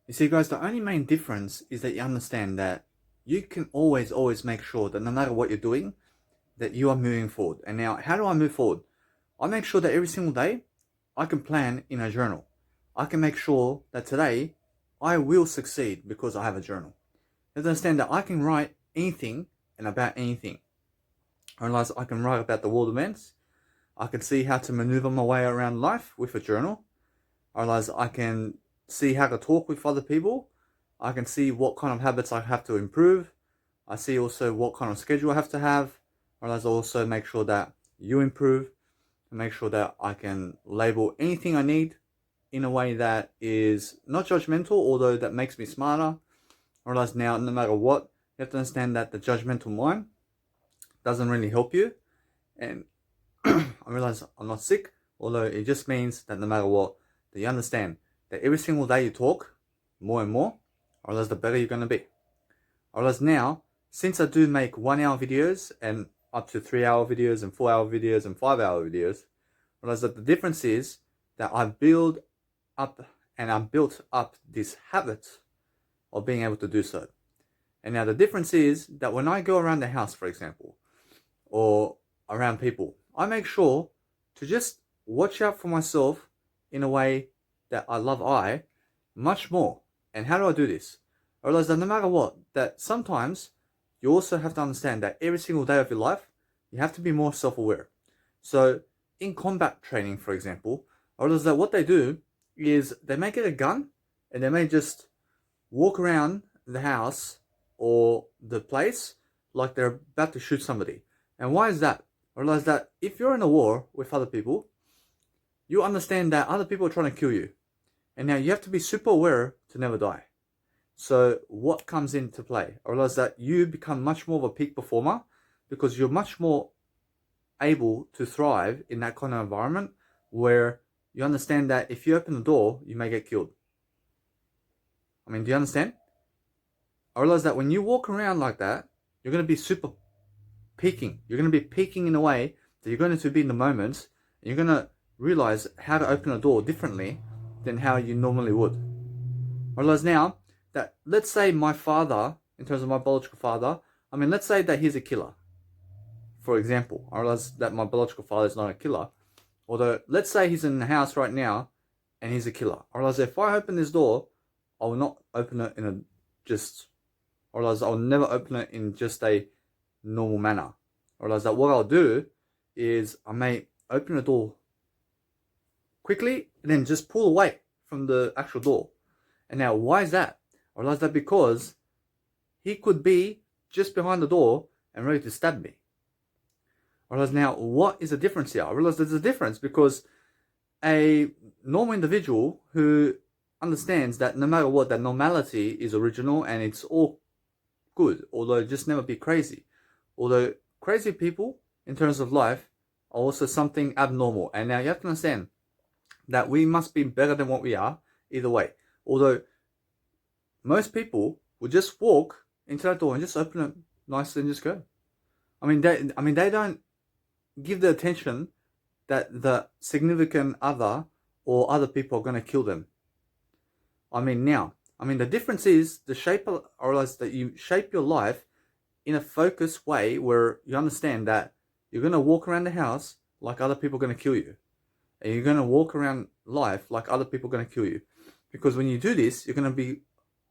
You see, guys, the only main difference is that you understand that you can always make sure that no matter what you're doing, that you are moving forward. And now, how do I move forward? I make sure that every single day I can plan in a journal. I can make sure that today I will succeed because I have a journal. You have to understand that I can write anything and about anything. I realize I can write about the world events. I can see how to maneuver my way around life with a journal. I realize I can see how to talk with other people. I can see what kind of habits I have to improve. I see also what kind of schedule I have to have. I realize I also make sure that you improve and make sure that I can label anything I need in a way that is not judgmental, although that makes me smarter. I realize now, no matter what, you have to understand that the judgmental mind doesn't really help you. And I realize I'm not sick, although it just means that no matter what, that you understand that every single day you talk more and more, I realize the better you're going to be. I realize now, since I do make 1 hour videos and up to 3 hour videos and 4 hour videos and 5 hour videos, I realize that the difference is that I build up and I'm built up this habit of being able to do so. And now the difference is that when I go around the house, for example, or around people, I make sure to just watch out for myself in a way that I love I much more. And how do I do this? I realize that no matter what, that sometimes you also have to understand that every single day of your life, you have to be more self-aware. So in combat training, for example, I realize that what they do is they may get a gun and they may just walk around the house or the place like they're about to shoot somebody. And why is that? I realize that if you're in a war with other people, you understand that other people are trying to kill you. And now you have to be super aware to never die. So what comes into play? I realize that you become much more of a peak performer because you're much more able to thrive in that kind of environment where you understand that if you open the door, you may get killed. I mean, do you understand? I realize that when you walk around like that, you're going to be super peaking. You're going to be peaking in a way that you're going to be in the moment. And you're going to realize how to open a door differently than how you normally would. I realize now that, let's say my father, in terms of my biological father, let's say that he's a killer. For example, I realize that my biological father is not a killer. Although, let's say he's in the house right now and he's a killer. I realize if I open this door, I will not open it in a just... I realize I'll never open it in just a normal manner. I realize that what I'll do is I may open the door quickly and then just pull away from the actual door. And now, why is that? I realize that because he could be just behind the door and ready to stab me. I realize now, what is the difference here? I realize there's a difference because a normal individual who understands that no matter what, that normality is original and it's all good, although just never be crazy. Although crazy people, in terms of life, are also something abnormal. And now you have to understand that we must be better than what we are, either way. Although most people will just walk into that door and just open it nicely and just go. They don't give the attention that the significant other or other people are going to kill them. The difference is the shape of, I realize that you shape your life in a focused way where you understand that you're going to walk around the house like other people are going to kill you. And you're going to walk around life like other people are going to kill you. Because when you do this, you're going to be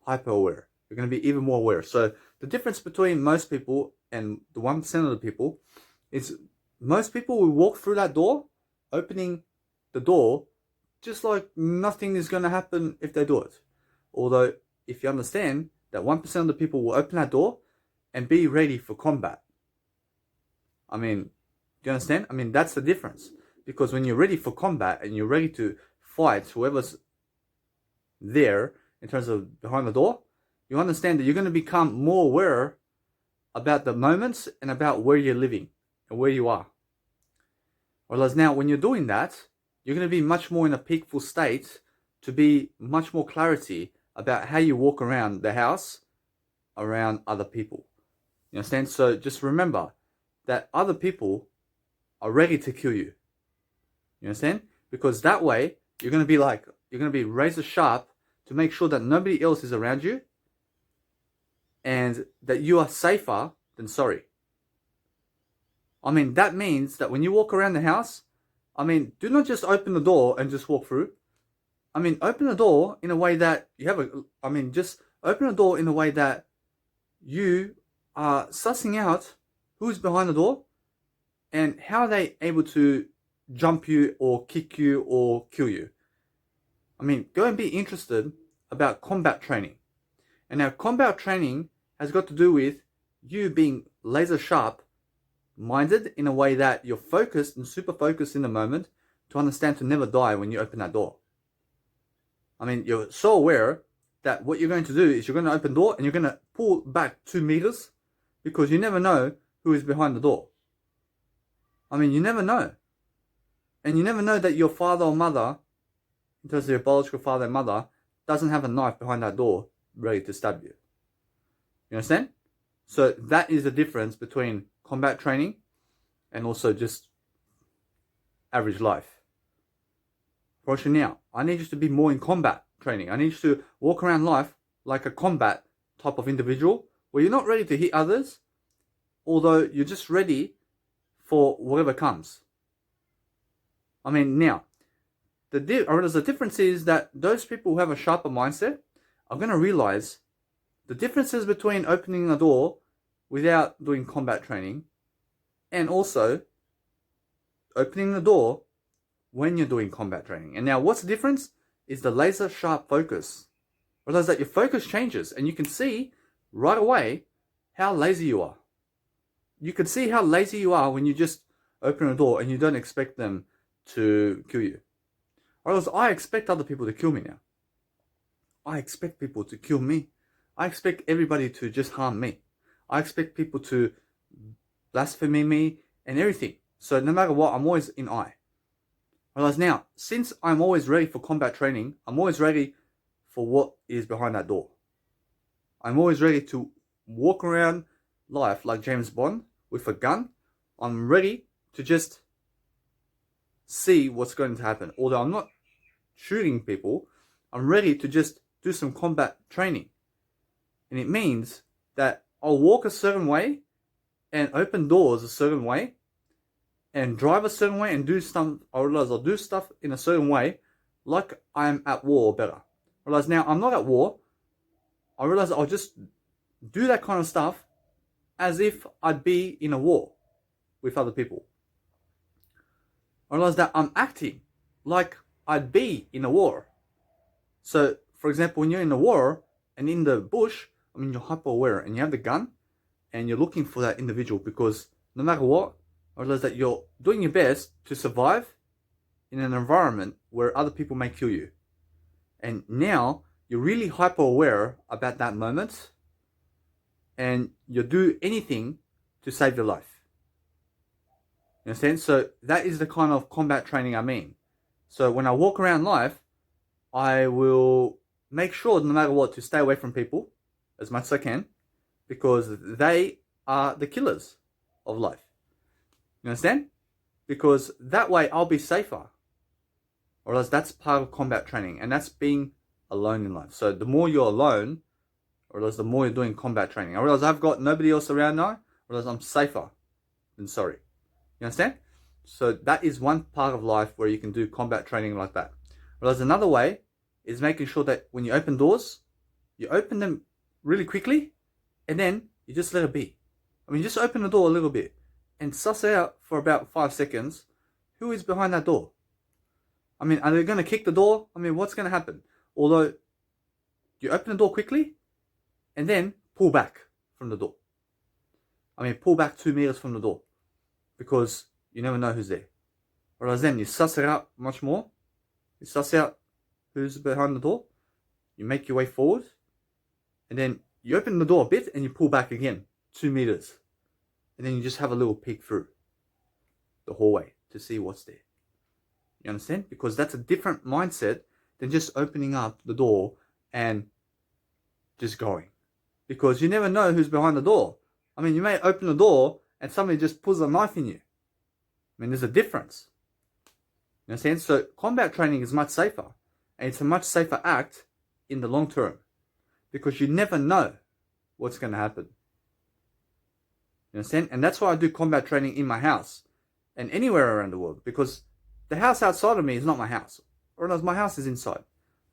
hyper aware. You're going to be even more aware. So the difference between most people and the 1% of the people is most people will walk through that door, opening the door, just like nothing is going to happen if they do it. Although, if you understand that 1% of the people will open that door and be ready for combat. Do you understand? That's the difference. Because when you're ready for combat and you're ready to fight whoever's there in terms of behind the door, you understand that you're going to become more aware about the moments and about where you're living and where you are. Whereas now, when you're doing that, you're going to be much more in a peaceful state to be much more clarity about how you walk around the house, around other people. You understand? So just remember that other people are ready to kill you. You understand? Because that way, you're going to be razor sharp to make sure that nobody else is around you and that you are safer than sorry. I mean, that means that when you walk around the house, I mean, do not just open the door and just walk through. I mean, open the door in a way that you have just open the door in a way that you are sussing out who's behind the door and how are they able to jump you or kick you or kill you. I mean, go and be interested about combat training. And now combat training has got to do with you being laser sharp minded in a way that you're focused and super focused in the moment to understand to never die when you open that door. I mean, you're so aware that what you're going to do is you're going to open the door and you're going to pull back 2 meters because you never know who is behind the door. I mean, you never know. And you never know that your father or mother, in terms of your biological father and mother, doesn't have a knife behind that door ready to stab you. You understand? So that is the difference between combat training and also just average life. For you now, I need you to be more in combat training. I need you to walk around life like a combat type of individual where you're not ready to hit others, although you're just ready for whatever comes. I mean, now, the difference is that those people who have a sharper mindset are going to realize the differences between opening a door without doing combat training and also opening the door when you're doing combat training. And now what's the difference is the laser sharp focus. Realize that your focus changes and you can see right away how lazy you are. You can see how lazy you are when you just open a door and you don't expect them to kill you. Or else I expect other people to kill me now. I expect people to kill me. I expect everybody to just harm me. I expect people to blaspheme me and everything. So no matter what, I'm always in I. Realize now, since I'm always ready for combat training, I'm always ready for what is behind that door. I'm always ready to walk around life like James Bond with a gun. I'm ready to just see what's going to happen. Although I'm not shooting people, I'm ready to just do some combat training. And it means that I'll walk a certain way and open doors a certain way and drive a certain way and do some, I realize I'll do stuff in a certain way like I'm at war or better. I realize now I'm not at war. I realize I'll just do that kind of stuff as if I'd be in a war with other people. I realize that I'm acting like I'd be in a war. So, for example, when you're in a war and in the bush, I mean, you're hyper aware and you have the gun and you're looking for that individual because no matter what, I realize that you're doing your best to survive in an environment where other people may kill you. And now you're really hyper aware about that moment and you'll do anything to save your life. You understand? So that is the kind of combat training I mean. So when I walk around life, I will make sure no matter what to stay away from people as much as I can because they are the killers of life. You understand? Because that way I'll be safer. Or else that's part of combat training and that's being alone in life. So the more you're alone, or else the more you're doing combat training. I realize I've got nobody else around now, or else I'm safer than sorry. You understand? So that is one part of life where you can do combat training like that. Whereas another way is making sure that when you open doors, you open them really quickly and then you just let it be. I mean, just open the door a little bit and suss out for about 5 seconds who is behind that door. I mean, are they going to kick the door? I mean, what's going to happen? Although you open the door quickly and then pull back from the door. I mean, pull back 2 meters from the door because you never know who's there. Whereas then you suss it out much more. You suss out who's behind the door. You make your way forward and then you open the door a bit and you pull back again 2 meters. And then you just have a little peek through the hallway to see what's there. You understand? Because that's a different mindset than just opening up the door and just going. Because you never know who's behind the door. I mean, you may open the door and somebody just pulls a knife in you. I mean, there's a difference. You understand? So combat training is much safer. And it's a much safer act in the long term, because you never know what's going to happen. You understand? And that's why I do combat training in my house and anywhere around the world, because the house outside of me is not my house, or else my house is inside,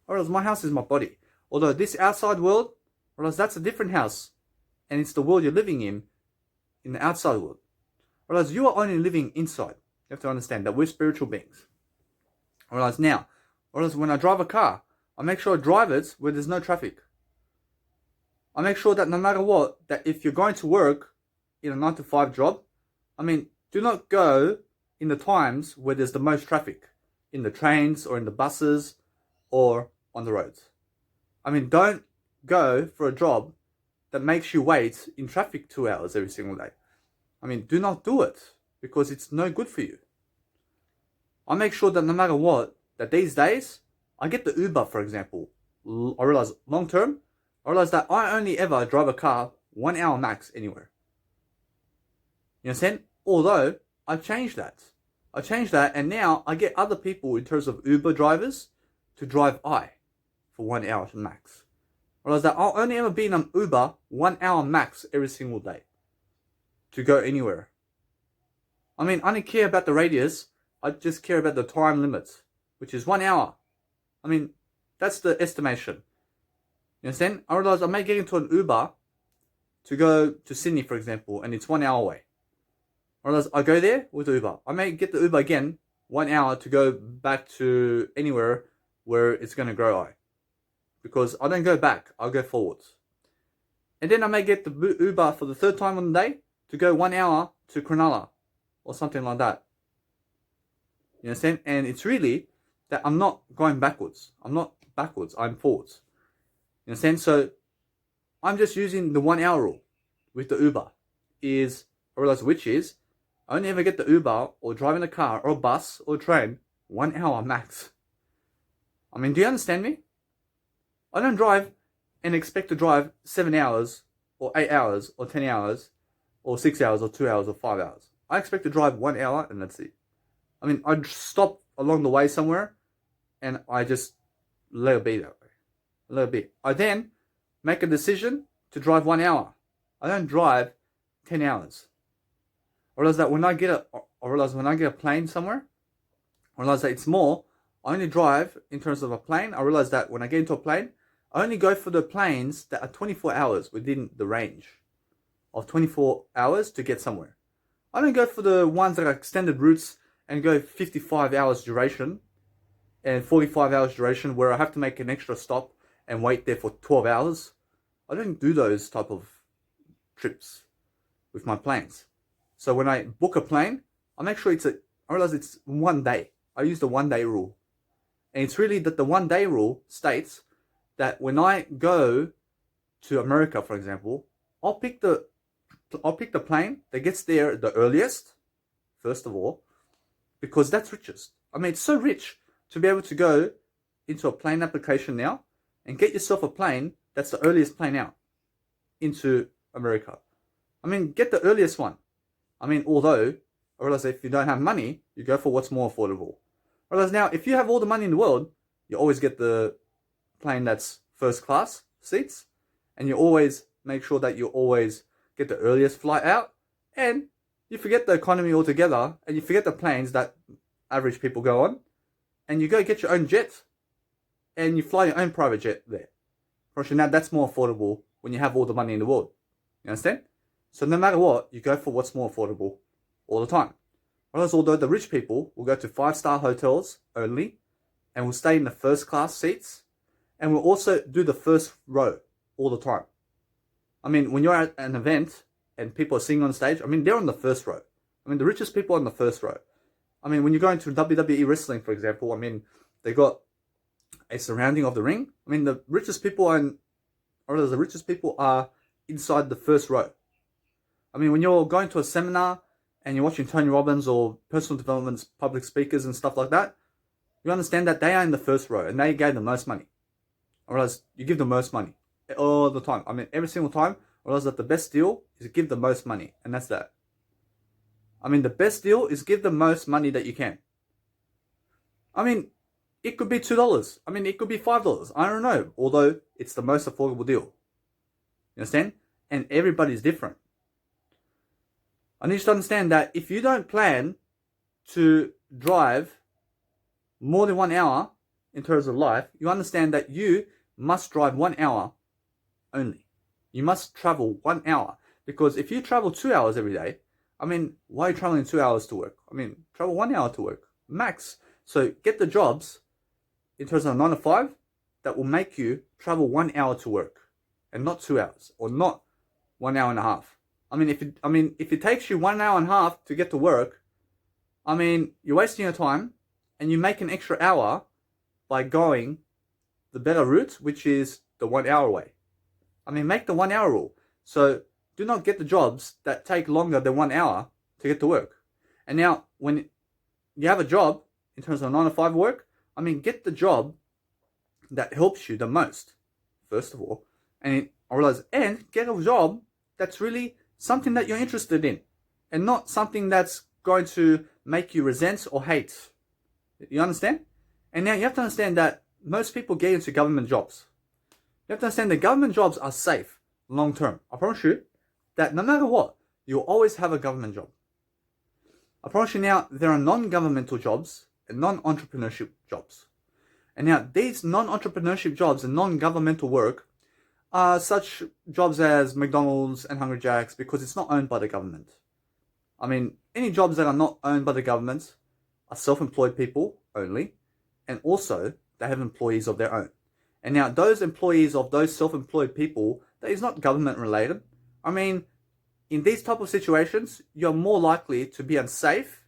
or else my house is my body. Although this outside world, or else that's a different house, and it's the world you're living in the outside world. Or else you are only living inside. You have to understand that we're spiritual beings. Or else when I drive a car, I make sure I drive it where there's no traffic. I make sure that no matter what, that if you're going to work in a 9-to-5 job, do not go in the times where there's the most traffic, in the trains or in the buses or on the roads. Don't go for a job that makes you wait in traffic 2 hours every single day. Do not do it, because it's no good for you. I make sure that no matter what, that these days, I get the Uber, for example. I realize long term, I realize that I only ever drive a car 1 hour max anywhere. You understand? Although, I've changed that. And now I get other people in terms of Uber drivers to drive I for 1 hour max. I realize that I'll only ever be in an Uber 1 hour max every single day to go anywhere. I don't care about the radius, I just care about the time limit, which is 1 hour. That's the estimation. You understand? I realize I may get into an Uber to go to Sydney, for example, and it's 1 hour away. I realize I go there with the Uber. I may get the Uber again, 1 hour to go back to anywhere where it's going to grow I. Because I don't go back, I'll go forwards. And then I may get the Uber for the third time on the day to go 1 hour to Cronulla or something like that. You understand? And it's really that I'm not going backwards. I'm not backwards, I'm forwards. You understand? So I'm just using the 1 hour rule with the Uber. I only ever get the Uber or drive in a car or a bus or a train 1 hour max. Do you understand me? I don't drive and expect to drive 7 hours or 8 hours or 10 hours or 6 hours or 2 hours or 5 hours. I expect to drive 1 hour and that's it. I stop along the way somewhere and I just let it be that way. Let it be. I then make a decision to drive 1 hour. I don't drive 10 hours. I realize that when I get a plane somewhere, I realize that it's more. I only drive in terms of a plane. I realize that when I get into a plane, I only go for the planes that are 24 hours within the range of 24 hours to get somewhere. I don't go for the ones that are extended routes and go 55 hours duration and 45 hours duration where I have to make an extra stop and wait there for 12 hours. I don't do those type of trips with my planes. So when I book a plane, I make sure I realize it's 1 day. I use the 1 day rule. And it's really that the 1 day rule states that when I go to America, for example, I'll pick the plane that gets there the earliest, first of all, because that's richest. It's so rich to be able to go into a plane application now and get yourself a plane that's the earliest plane out into America. Get the earliest one. Although I realize that if you don't have money, you go for what's more affordable. I realize now, if you have all the money in the world, you always get the plane that's first class seats, and you always make sure that you always get the earliest flight out, and you forget the economy altogether, and you forget the planes that average people go on, and you go get your own jet, and you fly your own private jet there. Now that's more affordable when you have all the money in the world. You understand? So no matter what, you go for what's more affordable all the time. Whereas although the rich people will go to 5-star hotels only, and will stay in the first class seats, and will also do the first row all the time. When you're at an event and people are singing on stage, they're on the first row. The richest people are on the first row. When you're going to WWE wrestling, for example, they got a surrounding of the ring. The richest people are inside the first row. When you're going to a seminar and you're watching Tony Robbins or personal development public speakers and stuff like that, you understand that they are in the first row and they gave the most money. I realize you give the most money all the time. Every single time, I realize that the best deal is give the most money, and that's that. The best deal is give the most money that you can. it could be $2. I mean, it could be $5. I don't know. Although it's the most affordable deal. You understand? And everybody's different. I need you to understand that if you don't plan to drive more than 1 hour in terms of life, you understand that you must drive 1 hour only. You must travel 1 hour. Because if you travel 2 hours every day, I mean, why are you traveling 2 hours to work? I mean, travel 1 hour to work, max. So get the jobs in terms of 9 to 5 that will make you travel 1 hour to work and not 2 hours or not 1 hour and a half. I mean, if it takes you 1 hour and a half to get to work, I mean, you're wasting your time and you make an extra hour by going the better route, which is the 1 hour way. I mean, make the 1 hour rule. So do not get the jobs that take longer than 1 hour to get to work. And now, when you have a job in terms of 9 to 5 work, I mean, get the job that helps you the most, first of all, and get a job that's really something that you're interested in, and not something that's going to make you resent or hate. You understand? And now you have to understand that most people get into government jobs. You have to understand that government jobs are safe long term. I promise you that no matter what, you'll always have a government job. I promise you now, there are non-governmental jobs and non-entrepreneurship jobs. And now these non-entrepreneurship jobs and non-governmental work are such jobs as McDonald's and Hungry Jack's, because it's not owned by the government. I mean, any jobs that are not owned by the government are self-employed people only, and also they have employees of their own. And now those employees of those self-employed people, that is not government related. I mean, in these type of situations, you're more likely to be unsafe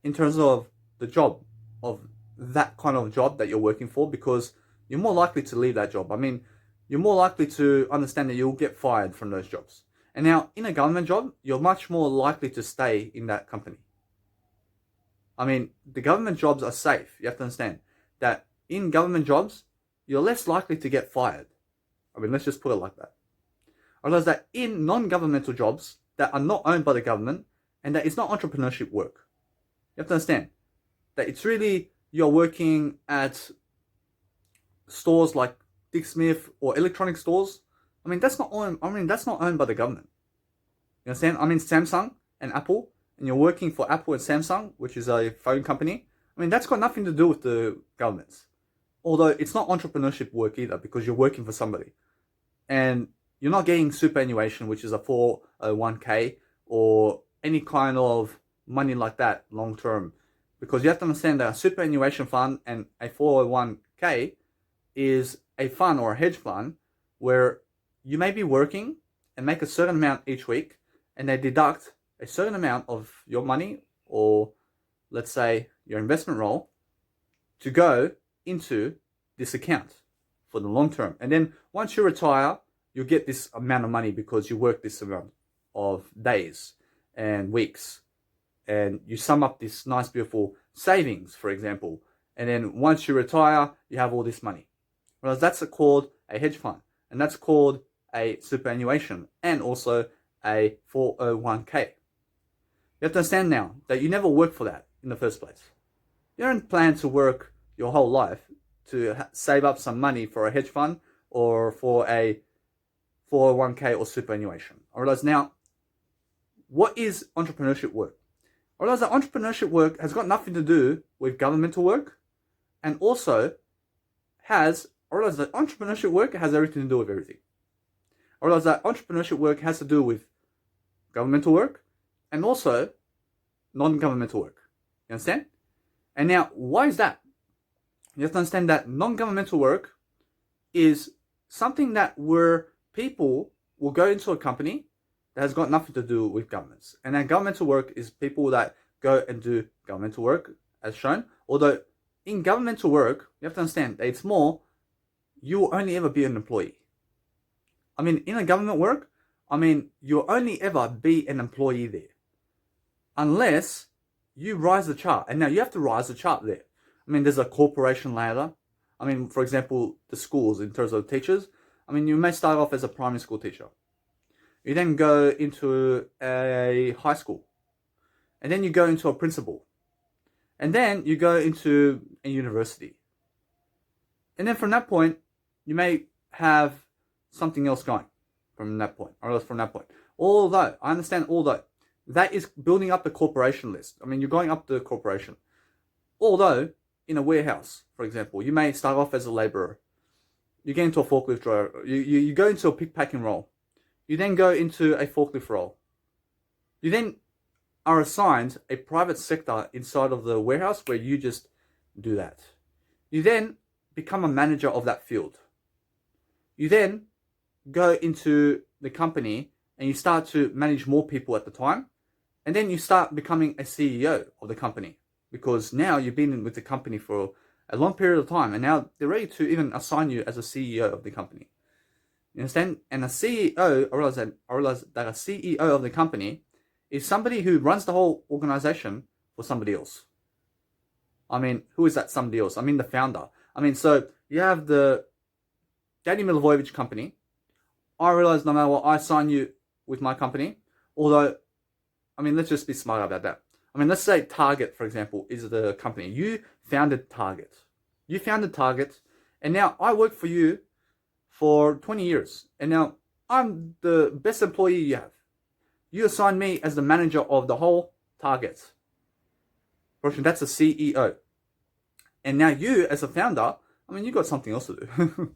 in terms of the job, of that kind of job that you're working for, because you're more likely to leave that job. I mean, you're more likely to understand that you'll get fired from those jobs. And now, in a government job, you're much more likely to stay in that company. I mean, the government jobs are safe. You have to understand that in government jobs, you're less likely to get fired. I mean, let's just put it like that. I realize that in non-governmental jobs that are not owned by the government, and that it's not entrepreneurship work, you have to understand that it's really, you're working at stores like Dick Smith or electronic stores. I mean, that's not owned by the government. You understand? I mean, Samsung and Apple, and you're working for Apple and Samsung, which is a phone company. I mean, that's got nothing to do with the governments. Although it's not entrepreneurship work either, because you're working for somebody. And you're not getting superannuation, which is a 401k or any kind of money like that long term. Because you have to understand that a superannuation fund and a 401k is a fund or a hedge fund where you may be working and make a certain amount each week, and they deduct a certain amount of your money, or let's say your investment role, to go into this account for the long term. And then once you retire, you'll get this amount of money because you work this amount of days and weeks, and you sum up this nice beautiful savings, for example, and then once you retire, you have all this money. Whereas that's called a hedge fund, and that's called a superannuation, and also a 401k. You have to understand now that you never worked for that in the first place. You don't plan to work your whole life to save up some money for a hedge fund or for a 401k or superannuation. I realize now, what is entrepreneurship work? I realize that entrepreneurship work has got nothing to do with governmental work, and also I realize that entrepreneurship work has everything to do with everything. I realize that entrepreneurship work has to do with governmental work and also non-governmental work. You understand? And now, why is that? You have to understand that non-governmental work is something that where people will go into a company that has got nothing to do with governments. And then governmental work is people that go and do governmental work, as shown. Although in governmental work, you have to understand that it's more, you will only ever be an employee. I mean, in a government work, I mean, you'll only ever be an employee there. Unless you rise the chart. And now you have to rise the chart there. I mean, there's a corporation ladder. I mean, for example, the schools, in terms of teachers. I mean, you may start off as a primary school teacher. You then go into a high school. And then you go into a principal. And then you go into a university. And then from that point, you may have something else going from that point, or else from that point. Although, I understand, although, that is building up the corporation list. I mean, you're going up the corporation. Although, in a warehouse, for example, you may start off as a laborer. You get into a forklift driver. You go into a pick-packing role. You then go into a forklift role. You then are assigned a private sector inside of the warehouse where you just do that. You then become a manager of that field. You then go into the company and you start to manage more people at the time. And then you start becoming a CEO of the company, because now you've been with the company for a long period of time, and now they're ready to even assign you as a CEO of the company. You understand? And a CEO, I realize that a CEO of the company is somebody who runs the whole organization for somebody else. I mean, who is that somebody else? I mean, the founder. I mean, so you have the Danny Milivojevic company. I realize no matter what, I sign you with my company. Although, I mean, let's just be smart about that. I mean, let's say Target, for example, is the company. You founded Target. You founded Target, and now I work for you for 20 years. And now I'm the best employee you have. You assign me as the manager of the whole Target. That's a CEO. And now you, as a founder, I mean, you got something else to do.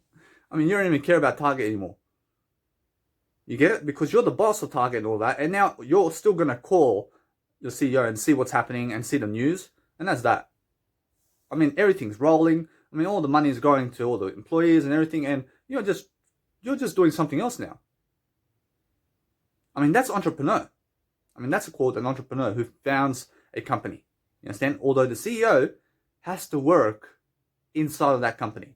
I mean, you don't even care about Target anymore. You get it? Because you're the boss of Target and all that. And now you're still going to call the CEO and see what's happening and see the news. And that's that. I mean, everything's rolling. I mean, all the money is going to all the employees and everything. And you're just doing something else now. I mean, that's entrepreneur. I mean, that's called an entrepreneur who founds a company. You understand? Although the CEO has to work inside of that company.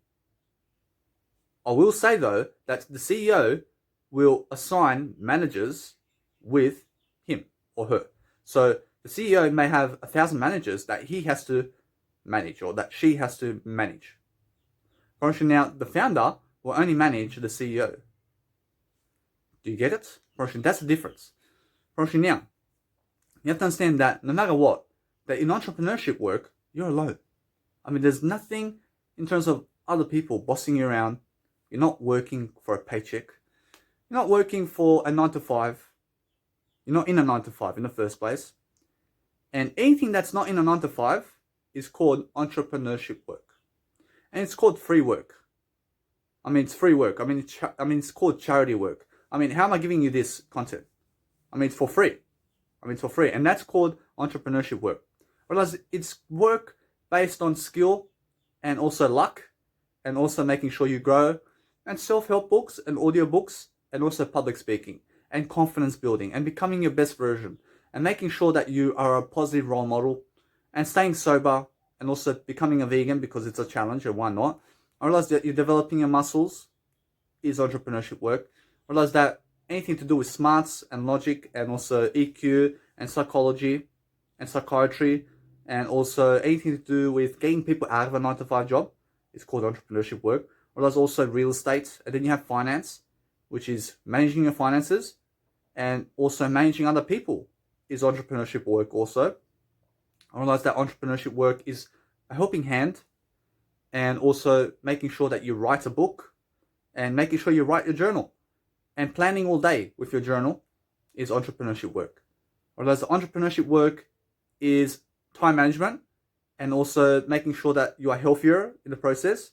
I will say, though, that the CEO will assign managers with him or her. So the CEO may have 1,000 managers that he has to manage, or that she has to manage. Now, the founder will only manage the CEO. Do you get it? That's the difference. Now, you have to understand that no matter what, that in entrepreneurship work, you're alone. I mean, there's nothing in terms of other people bossing you around. You're not working for a paycheck. You're not working for a 9 to 5. You're not in a 9 to 5 in the first place. And anything that's not in a 9 to 5 is called entrepreneurship work. And it's called free work. I mean, it's free work. I mean, it's called charity work. I mean, how am I giving you this content? I mean, it's for free. And that's called entrepreneurship work. Whereas it's work based on skill and also luck, and also making sure you grow, and self-help books and audio books, and also public speaking and confidence building and becoming your best version, and making sure that you are a positive role model, and staying sober, and also becoming a vegan because it's a challenge, and why not? I realize that you're developing your muscles is entrepreneurship work. I realize that anything to do with smarts and logic, and also EQ and psychology and psychiatry, and also anything to do with getting people out of a 9 to 5 job is called entrepreneurship work. Or there's also real estate, and then you have finance, which is managing your finances, and also managing other people is entrepreneurship work also. I realize that entrepreneurship work is a helping hand, and also making sure that you write a book, and making sure you write your journal, and planning all day with your journal is entrepreneurship work. I realize that entrepreneurship work is time management, and also making sure that you are healthier in the process,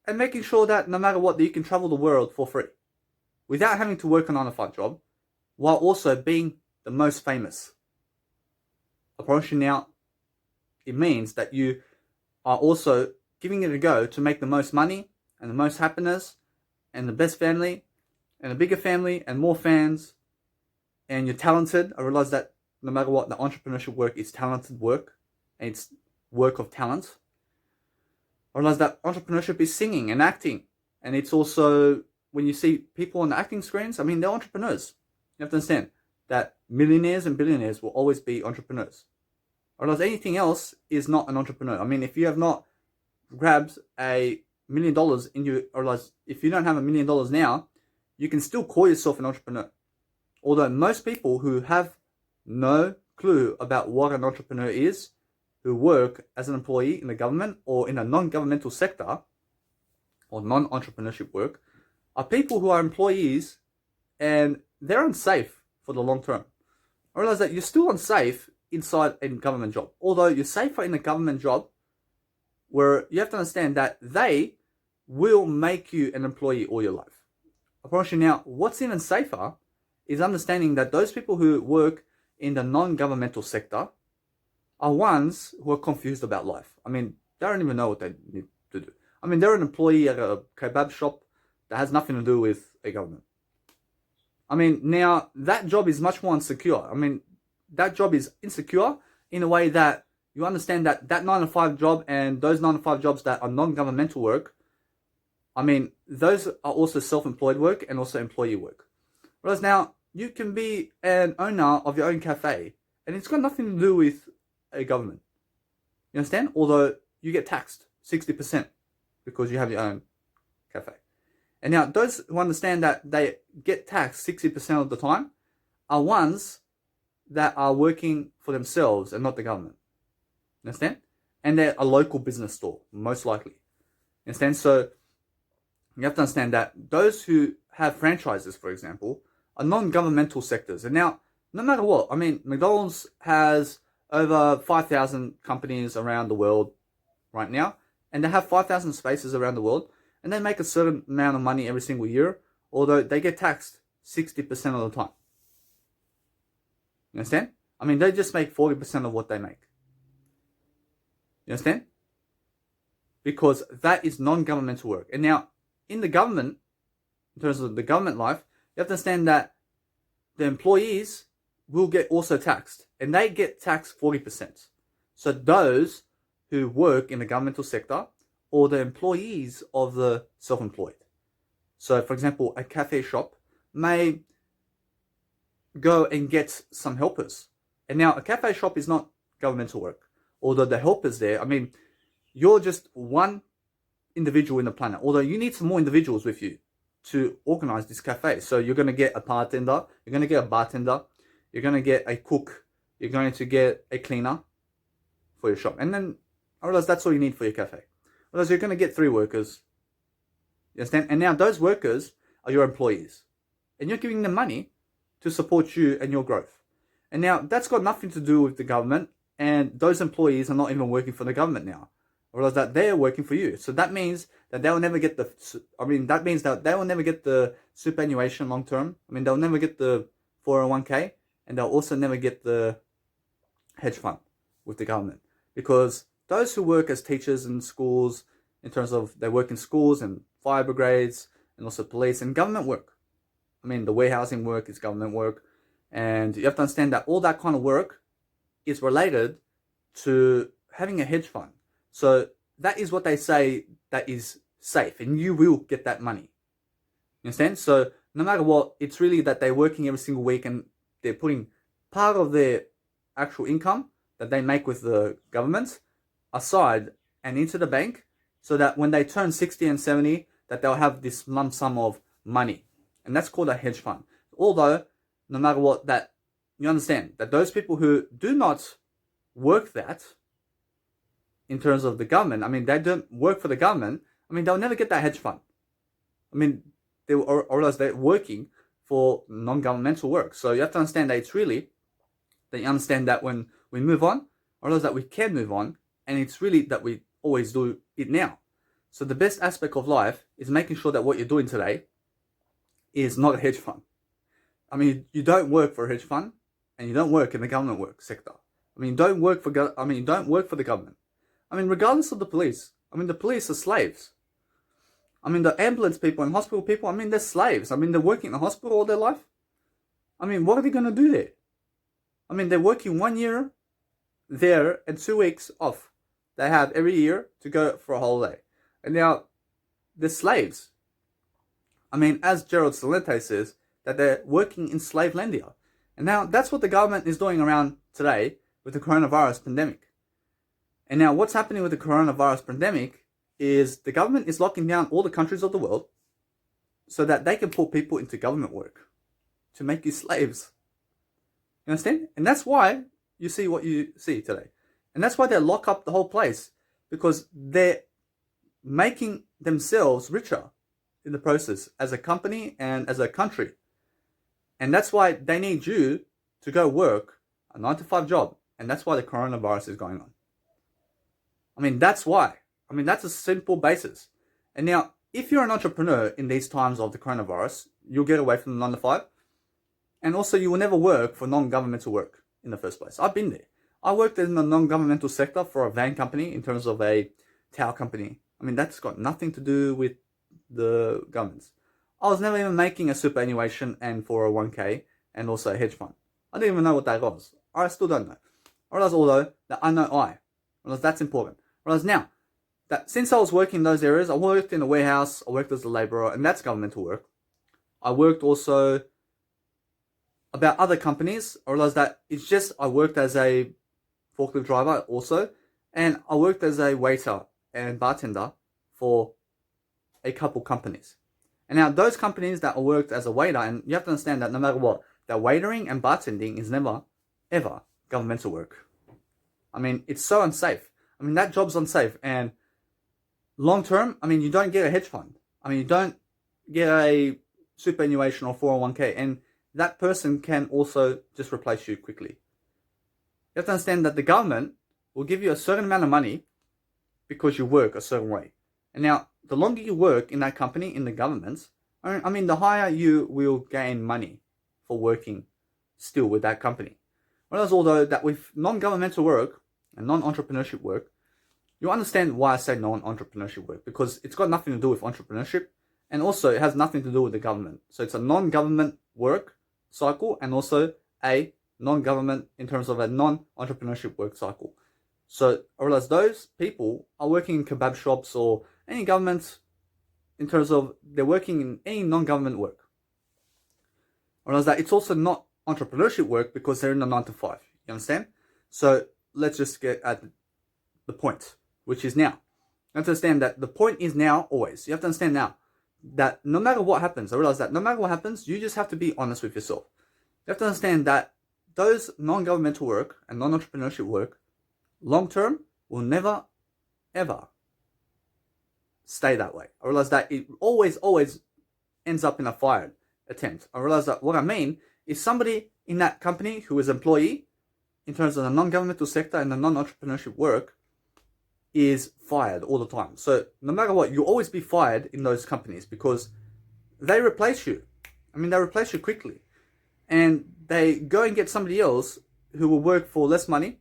and making sure that no matter what, that you can travel the world for free without having to work a 9 to 5 job, while also being the most famous. I promise you now, it means that you are also giving it a go to make the most money and the most happiness and the best family and a bigger family and more fans, and you're talented. I realize that no matter what, the entrepreneurship work is talented work, and it's work of talent. I realize that entrepreneurship is singing and acting, and it's also, when you see people on the acting screens, I mean, they're entrepreneurs. You have to understand that millionaires and billionaires will always be entrepreneurs. I realize anything else is not an entrepreneur. I mean, if you have not grabbed $1 million in your, I realize if you don't have $1 million now, you can still call yourself an entrepreneur. Although most people who have no clue about what an entrepreneur is, who work as an employee in the government or in a non-governmental sector or non-entrepreneurship work are people who are employees and they're unsafe for the long term. I realize that you're still unsafe inside a government job. Although you're safer in a government job, where you have to understand that they will make you an employee all your life. I promise you now, what's even safer is understanding that those people who work in the non-governmental sector are ones who are confused about life. I mean, they don't even know what they need to do. I mean, they're an employee at a kebab shop that has nothing to do with a government. I mean, now, that job is much more insecure. I mean, that job is insecure in a way that you understand that 9-to-5 job and those 9-to-5 jobs that are non-governmental work, I mean, those are also self-employed work and also employee work. Whereas now, you can be an owner of your own cafe and it's got nothing to do with a government. You understand? Although you get taxed 60% because you have your own cafe. And now, those who understand that they get taxed 60% of the time are ones that are working for themselves and not the government. Understand? And they're a local business store, most likely. Understand? So, you have to understand that those who have franchises, for example, are non-governmental sectors. And now, no matter what, I mean, McDonald's has over 5,000 companies around the world right now, and they have 5,000 spaces around the world, and they make a certain amount of money every single year, although they get taxed 60% of the time. You understand? I mean, they just make 40% of what they make. You understand? Because that is non-governmental work. And now, in the government, in terms of the government life, you have to understand that the employees will get also taxed. And they get taxed 40%. So those who work in the governmental sector or the employees of the self-employed. So, for example, a cafe shop may go and get some helpers. And now, a cafe shop is not governmental work. Although the helpers there, I mean, you're just one individual in the planet. Although you need some more individuals with you to organize this cafe. So you're going to get a bartender, you're going to get a bartender, you're going to get a cook, you're going to get a cleaner for your shop. And then I realize that's all you need for your cafe. Otherwise, you're going to get 3 workers. You understand? And now those workers are your employees. And you're giving them money to support you and your growth. And now that's got nothing to do with the government. And those employees are not even working for the government now. I realize that they're working for you. So that means that they will never get the superannuation long term. I mean, they'll never get the 401k. And they'll also never get the hedge fund with the government. Because those who work as teachers in schools, in terms of they work in schools and fire brigades and also police and government work. I mean, the warehousing work is government work. And you have to understand that all that kind of work is related to having a hedge fund. So that is what they say that is safe and you will get that money. You understand? So no matter what, it's really that they're working every single week and they're putting part of their actual income that they make with the government aside and into the bank so that when they turn 60 and 70, that they'll have this lump sum of money. And that's called a hedge fund. Although, no matter what, that you understand that those people who do not work that in terms of the government, I mean, they don't work for the government, I mean, they'll never get that hedge fund. I mean, or else they're working for non-governmental work. So you have to understand that it's really that you understand that when we move on, or else that we can move on, and it's really that we always do it now. So the best aspect of life is making sure that what you're doing today is not a hedge fund. I mean, you don't work for a hedge fund, and you don't work in the government work sector. I mean, you don't work for the government. I mean, regardless of the police. I mean, the police are slaves. I mean, the ambulance people and hospital people, I mean, they're slaves. I mean, they're working in the hospital all their life. I mean, what are they going to do there? I mean, they're working 1 year there and 2 weeks off. They have every year to go for a holiday. And now, they're slaves. I mean, as Gerald Celente says, that they're working in slavelandia. And now, that's what the government is doing around today with the coronavirus pandemic. And now, what's happening with the coronavirus pandemic is the government is locking down all the countries of the world so that they can put people into government work to make you slaves. You understand? And that's why you see what you see today. And that's why they lock up the whole place, because they're making themselves richer in the process as a company and as a country. And that's why they need you to go work a 9 to 5 job. And that's why the coronavirus is going on. I mean, that's why. I mean, that's a simple basis. And now, if you're an entrepreneur in these times of the coronavirus, you'll get away from the 9 to 5. And also, you will never work for non-governmental work in the first place. I've been there. I worked in the non-governmental sector for a van company in terms of a towel company. I mean, that's got nothing to do with the governments. I was never even making a superannuation and 401k and also a hedge fund. I didn't even know what that was. I still don't know. I realize, although, that I know I realize that's important. I realize now that since I was working in those areas, I worked in a warehouse, I worked as a labourer, and that's governmental work. I worked also about other companies. I realized that it's just I worked as a forklift driver also, and I worked as a waiter and bartender for a couple companies. And now those companies that I worked as a waiter, and you have to understand that no matter what, that waitering and bartending is never, ever governmental work. I mean, it's so unsafe. I mean, that job's unsafe. And long term, I mean, you don't get a hedge fund. I mean, you don't get a superannuation or 401k. And that person can also just replace you quickly. You have to understand that the government will give you a certain amount of money because you work a certain way. And now, the longer you work in that company, in the governments, I mean, the higher you will gain money for working still with that company. Whereas, although that with non-governmental work and non-entrepreneurship work, you understand why I say non-entrepreneurship work, because it's got nothing to do with entrepreneurship, and also it has nothing to do with the government. So it's a non-government work cycle and also a non-government in terms of a non-entrepreneurship work cycle. So I realize those people are working in kebab shops or any government in terms of they're working in any non-government work. I realize that it's also not entrepreneurship work because they're in a 9 to 5. You understand? So let's just get at the point, which is now. You have to understand that the point is now always. You have to understand now that no matter what happens, I realize that no matter what happens, you just have to be honest with yourself. You have to understand that those non-governmental work and non-entrepreneurship work, long term, will never, ever stay that way. I realize that it always ends up in a fired attempt. I realize that what I mean is somebody in that company who is employee in terms of the non-governmental sector and the non-entrepreneurship work is fired all the time. So no matter what, you'll always be fired in those companies because they replace you. I mean, they replace you quickly. And they go and get somebody else who will work for less money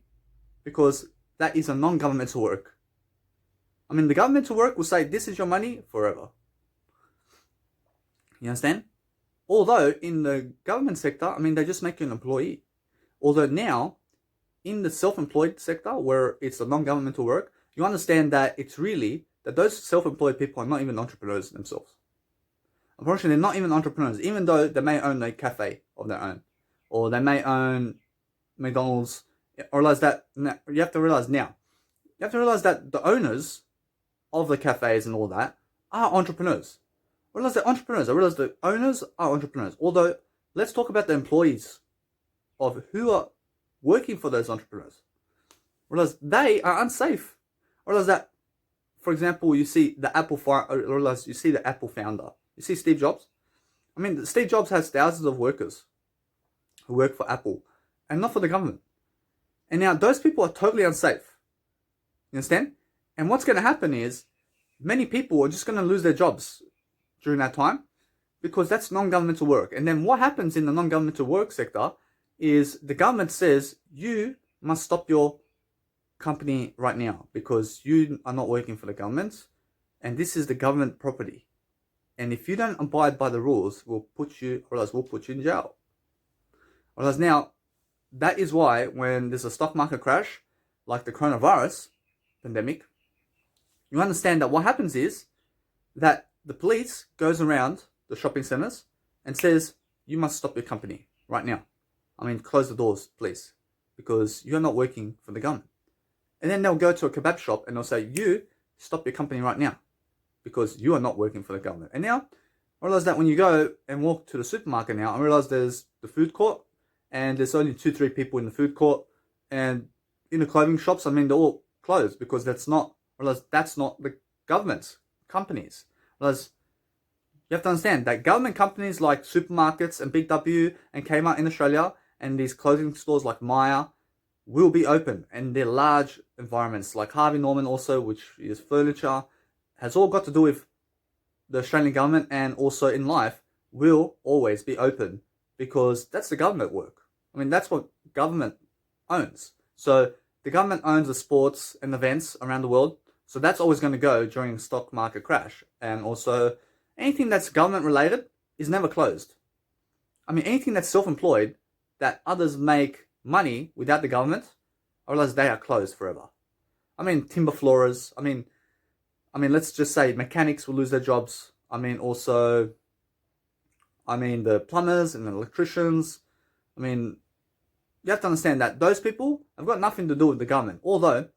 because that is a non-governmental work. I mean, the governmental work will say, this is your money forever. You understand? Although in the government sector, I mean, they just make you an employee. Although now, in the self-employed sector, where it's a non-governmental work, you understand that it's really, that those self-employed people are not even entrepreneurs themselves. Unfortunately, they're not even entrepreneurs, even though they may own a cafe of their own. Or they may own McDonald's. Or realize that, you have to realize now. You have to realize that the owners of the cafes and all that are entrepreneurs. I realize they're entrepreneurs. I realize the owners are entrepreneurs. Although, let's talk about the employees of who are working for those entrepreneurs. I realize they are unsafe. I realize that, for example, you see the Apple founder. You see Steve Jobs? I mean, Steve Jobs has thousands of workers who work for Apple and not for the government. And now those people are totally unsafe. You understand? And what's going to happen is many people are just going to lose their jobs during that time because that's non-governmental work. And then what happens in the non-governmental work sector is the government says you must stop your company right now because you are not working for the government and this is the government property. And if you don't abide by the rules, we'll put you in jail. Whereas now, that is why when there's a stock market crash, like the coronavirus pandemic, you understand that what happens is that the police goes around the shopping centers and says, you must stop your company right now. I mean, close the doors, please, because you're not working for the government. And then they'll go to a kebab shop and they'll say, you stop your company right now because you are not working for the government. And now, I realize that when you go and walk to the supermarket now, I realize there's the food court and there's only 2-3 people in the food court and in the clothing shops, I mean, they're all closed because that's not the government's companies. Whereas you have to understand that government companies like supermarkets and Big W and Kmart in Australia and these clothing stores like Myer will be open, and they're large environments like Harvey Norman also, which is furniture, has all got to do with the Australian government, and also in life will always be open because that's the government work. I mean, that's what government owns. So the government owns the sports and events around the world. So that's always going to go during the stock market crash. And also anything that's government related is never closed. I mean, anything that's self-employed that others make money without the government, I realize they are closed forever. I mean, timber floorers. I mean, let's just say mechanics will lose their jobs. Also, the plumbers and the electricians. You have to understand that those people have got nothing to do with the government, although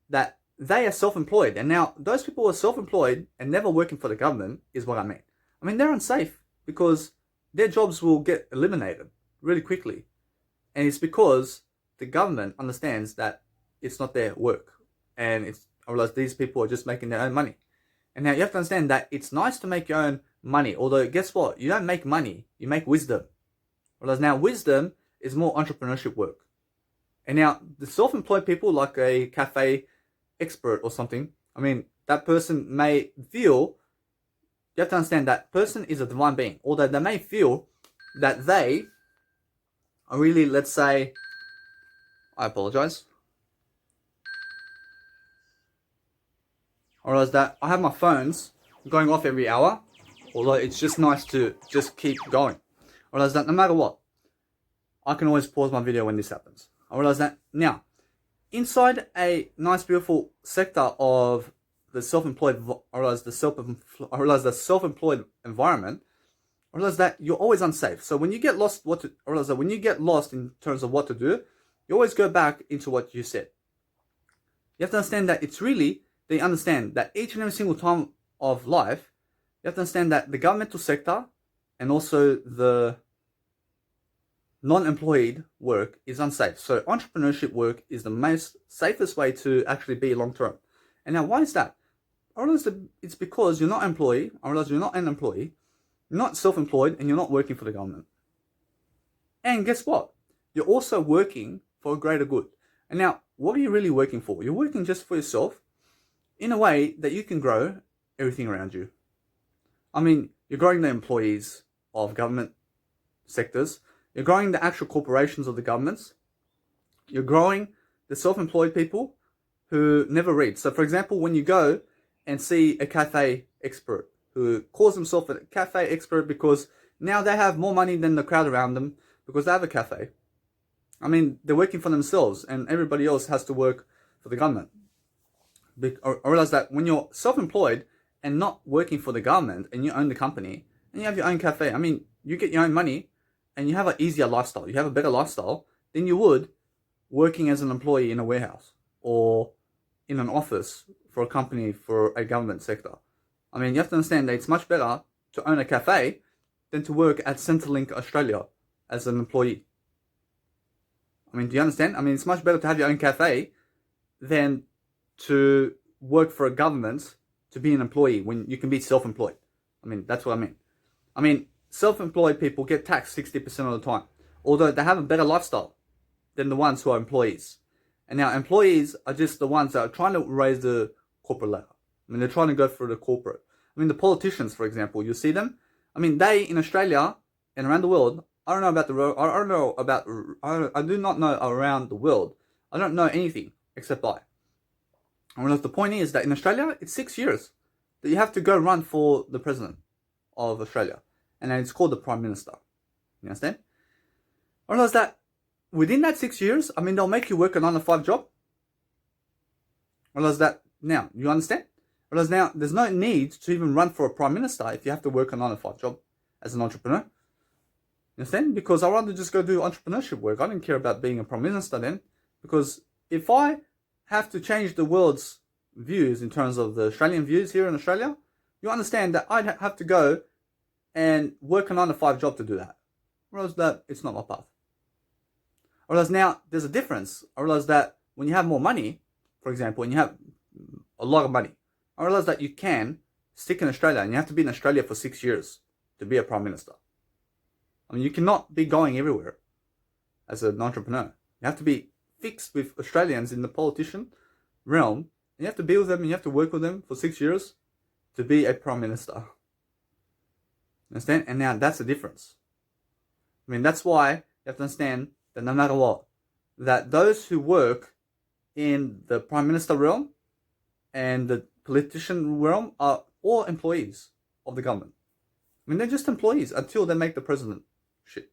that they are self-employed. And now those people who are self-employed and never working for the government is what I mean. They're unsafe because their jobs will get eliminated really quickly. And it's because the government understands that it's not their work. And I realize these people are just making their own money. And now you have to understand that it's nice to make your own money. Although, guess what? You don't make money. You make wisdom. Whereas now wisdom is more entrepreneurship work. And now the self-employed people like a cafe expert or something, that person may feel, you have to understand that person is a divine being. Although they may feel that they are really, let's say, I apologize. Or else that I have my phones going off every hour, although it's just nice to just keep going. I realize that no matter what, I can always pause my video when this happens. I realize that now, inside a nice beautiful sector of the self-employed, I realize the self-employed environment, I realize that you're always unsafe. So when you get lost, I realize that when you get lost in terms of what to do, you always go back into what you said. You have to understand that it's really, they understand that each and every single time of life, you have to understand that the governmental sector and also the non-employed work is unsafe. So entrepreneurship work is the most safest way to actually be long-term. And now why is that? I realize that it's because you're not an employee. I realize you're not an employee. You're not self-employed and you're not working for the government. And guess what? You're also working for a greater good. And now, what are you really working for? You're working just for yourself in a way that you can grow everything around you. You're growing the employees of government sectors. You're growing the actual corporations of the governments. You're growing the self-employed people who never read. So, for example, when you go and see a cafe expert who calls himself a cafe expert because now they have more money than the crowd around them because they have a cafe. They're working for themselves and everybody else has to work for the government. I realize that when you're self-employed and not working for the government and you own the company and you have your own cafe, you get your own money and you have an easier lifestyle. You have a better lifestyle than you would working as an employee in a warehouse or in an office for a company for a government sector. You have to understand that it's much better to own a cafe than to work at Centrelink Australia as an employee. Do you understand? It's much better to have your own cafe than to work for a government to be an employee when you can be self-employed. That's what I mean. Self-employed people get taxed 60% of the time, although they have a better lifestyle than the ones who are employees. And now employees are just the ones that are trying to raise the corporate ladder. They're trying to go for the corporate. The politicians, for example, you see them. They in Australia and around the world, I do not know around the world. I don't know anything except by. The point is that in Australia, it's 6 years that you have to go run for the president of Australia. And then it's called the Prime Minister. You understand? I realize that within that 6 years, they'll make you work a 9-to-5 job. I realize that now, you understand? I realize now, there's no need to even run for a Prime Minister if you have to work a 9-to-5 job as an entrepreneur. You understand? Because I'd rather just go do entrepreneurship work. I didn't care about being a Prime Minister then. Because if I have to change the world's views in terms of the Australian views here in Australia, you understand that I'd have to go and work a 9-to-5 job to do that. I realize that it's not my path. I realize now there's a difference. I realize that when you have more money, for example, and you have a lot of money, I realize that you can stick in Australia, and you have to be in Australia for 6 years to be a Prime Minister. I mean, you cannot be going everywhere as an entrepreneur. You have to be fixed with Australians in the politician realm, and you have to be with them, and you have to work with them for 6 years to be a Prime Minister. Understand? And now that's the difference. I mean, that's why you have to understand that no matter what, that those who work in the Prime Minister realm and the politician realm are all employees of the government. I mean, they're just employees until they make the president shit.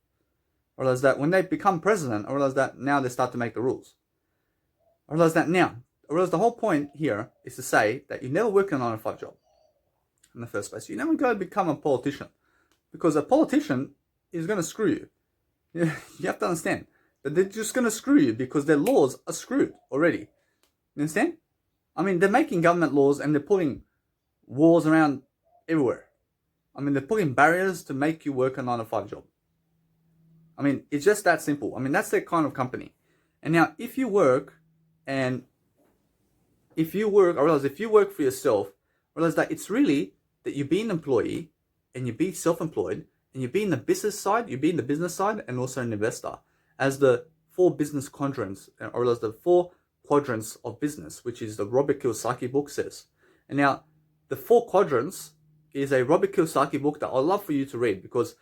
I realize that when they become president, I realize that now they start to make the rules. I realize that now. I realize the whole point here is to say that you never work in a 9-to-5 job in the first place. You never go and become a politician, because a politician is going to screw you. You have to understand that they're just going to screw you because their laws are screwed already. You understand? I mean, they're making government laws and they're putting walls around everywhere. I mean, they're putting barriers to make you work a 9-to-5 job. I mean, it's just that simple. I mean, that's their kind of company. And now, if you work, I realize if you work for yourself, I realize that it's really that you be an employee and you be self-employed and you be in the business side, you be in the business side and also an investor, as the 4 business quadrants, or as the 4 quadrants of business, which is the Robert Kiyosaki book says. And now, the 4 quadrants is a Robert Kiyosaki book that I'd love for you to read, because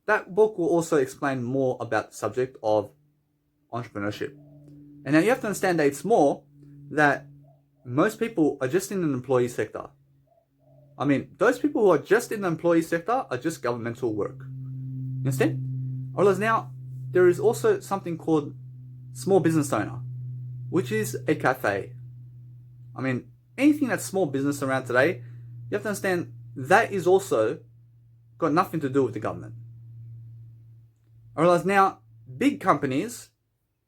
that book will also explain more about the subject of entrepreneurship. And now you have to understand that it's more that most people are just in an employee sector. I mean, those people who are just in the employee sector are just governmental work. You understand? Whereas now, there is also something called small business owner, which is a cafe. I mean, anything that's small business around today, you have to understand that is also got nothing to do with the government. I realize now, big companies,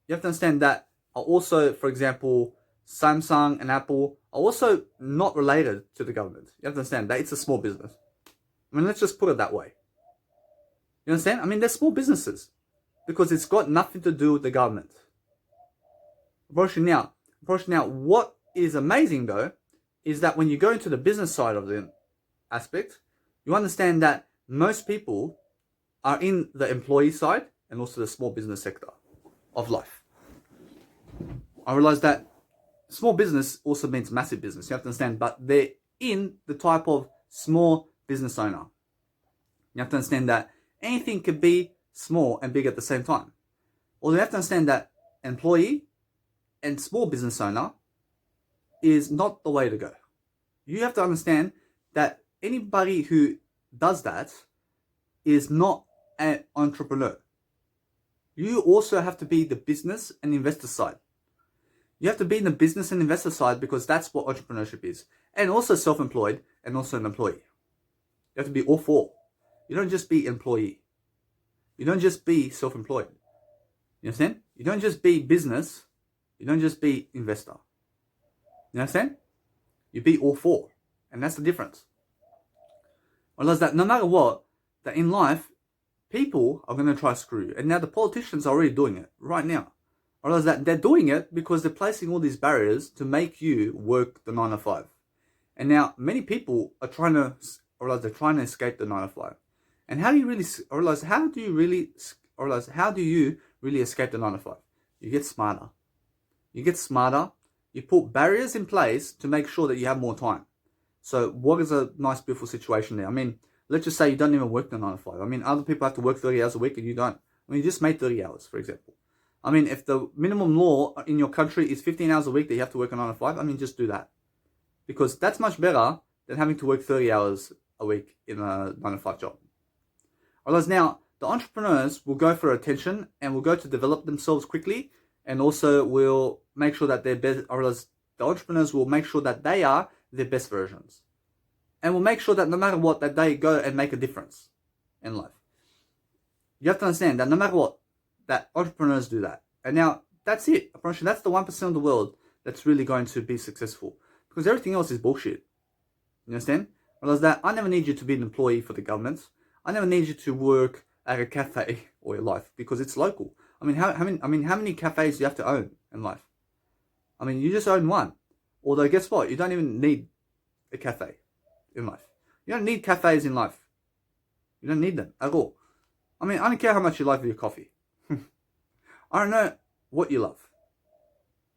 you have to understand that are also, for example, Samsung and Apple are also not related to the government. You have to understand that it's a small business. I mean, let's just put it that way. You understand? I mean, they're small businesses because it's got nothing to do with the government. Unfortunately now, what is amazing though, is that when you go into the business side of the aspect, you understand that most people are in the employee side and also the small business sector of life. I realize that small business also means massive business. You have to understand, but they're in the type of small business owner. You have to understand that anything can be small and big at the same time. Or you have to understand that employee and small business owner is not the way to go. You have to understand that anybody who does that is not an entrepreneur. You also have to be the business and investor side. You have to be in the business and investor side because that's what entrepreneurship is. And also self-employed and also an employee. You have to be all 4. You don't just be employee. You don't just be self-employed. You understand? You don't just be business. You don't just be investor. You understand? You be all 4. And that's the difference. I realize that no matter what, that in life, people are going to try to screw you. And now the politicians are already doing it right now. I realize that they're doing it because they're placing all these barriers to make you work the 9-to-5. And now many people are trying to, I realize they're trying to escape the 9-to-5. And how do you really, I realize, how do you really escape the 9-to-5? You get smarter. You get smarter. You put barriers in place to make sure that you have more time. So what is a nice, beautiful situation there? I mean, let's just say you don't even work the 9-to-5. I mean, other people have to work 30 hours a week and you don't. I mean, you just made 30 hours, for example. I mean, if the minimum law in your country is 15 hours a week that you have to work a 9-to-5, I mean, just do that. Because that's much better than having to work 30 hours a week in a 9-to-5 job. Whereas now, the entrepreneurs will go for attention and will go to develop themselves quickly, and also will make sure that they're best, or else the entrepreneurs will make sure that they are their best versions. And will make sure that no matter what, that they go and make a difference in life. You have to understand that no matter what, that entrepreneurs do that. And now, that's it. That's the 1% of the world that's really going to be successful. Because everything else is bullshit. You understand? Whereas that, I never need you to be an employee for the government. I never need you to work at a cafe all your life because it's local. I mean, how many cafes do you have to own in life? I mean, you just own one. Although, guess what? You don't even need a cafe in life. You don't need cafes in life. You don't need them at all. I mean, I don't care how much you like your coffee. I don't know what you love.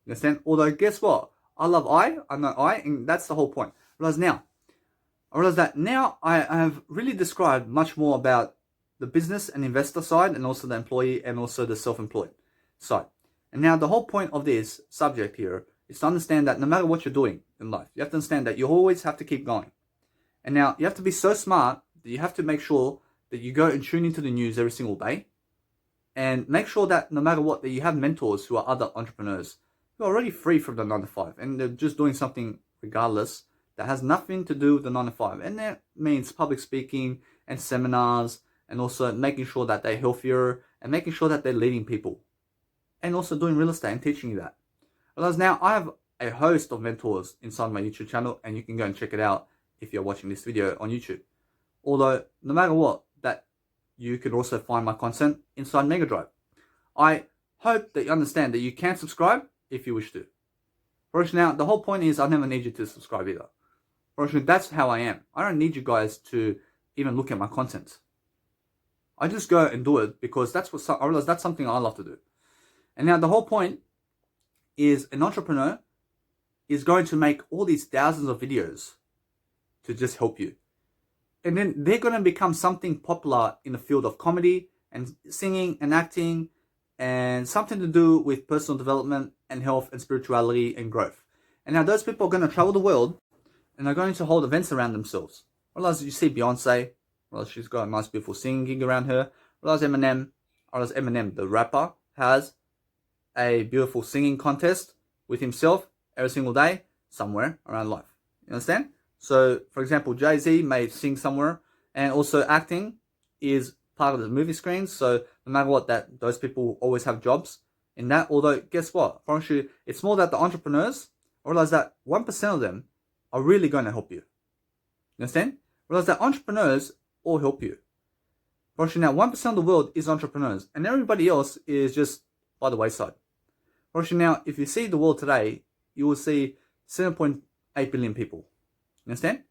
You understand? Although, guess what? I know I, and that's the whole point. I realize that now I have really described much more about the business and investor side, and also the employee and also the self-employed side. And now the whole point of this subject here is to understand that no matter what you're doing in life, you have to understand that you always have to keep going. And now you have to be so smart that you have to make sure that you go and tune into the news every single day, and make sure that no matter what, that you have mentors who are other entrepreneurs who are already free from the 9 to 5, and they're just doing something regardless that has nothing to do with the 9 to 5. And that means public speaking and seminars, and also making sure that they're healthier and making sure that they're leading people, and also doing real estate and teaching you that. Whereas now I have a host of mentors inside my YouTube channel, and you can go and check it out if you're watching this video on YouTube. Although, no matter what, that you can also find my content inside Mega Drive. I hope that you understand that you can subscribe if you wish to. For now, the whole point is I never need you to subscribe either. For that's how I am. I don't need you guys to even look at my content. I just go and do it because I realize that's something I love to do. And now the whole point is an entrepreneur is going to make all these thousands of videos to just help you. And then they're going to become something popular in the field of comedy and singing and acting and something to do with personal development and health and spirituality and growth. And now those people are going to travel the world and are going to hold events around themselves. Realize you see Beyonce, realize she's got a nice beautiful singing gig around her. Realize Eminem, the rapper, has a beautiful singing contest with himself every single day somewhere around life. You understand? So, for example, Jay-Z may sing somewhere, and also acting is part of the movie screens. So, no matter what, that those people always have jobs in that. Although, guess what? It's more that the entrepreneurs realize that 1% of them are really going to help you. You understand? Realize that entrepreneurs all help you. For now, 1% of the world is entrepreneurs, and everybody else is just by the wayside. For now, if you see the world today, you will see 7.8 billion people. You understand?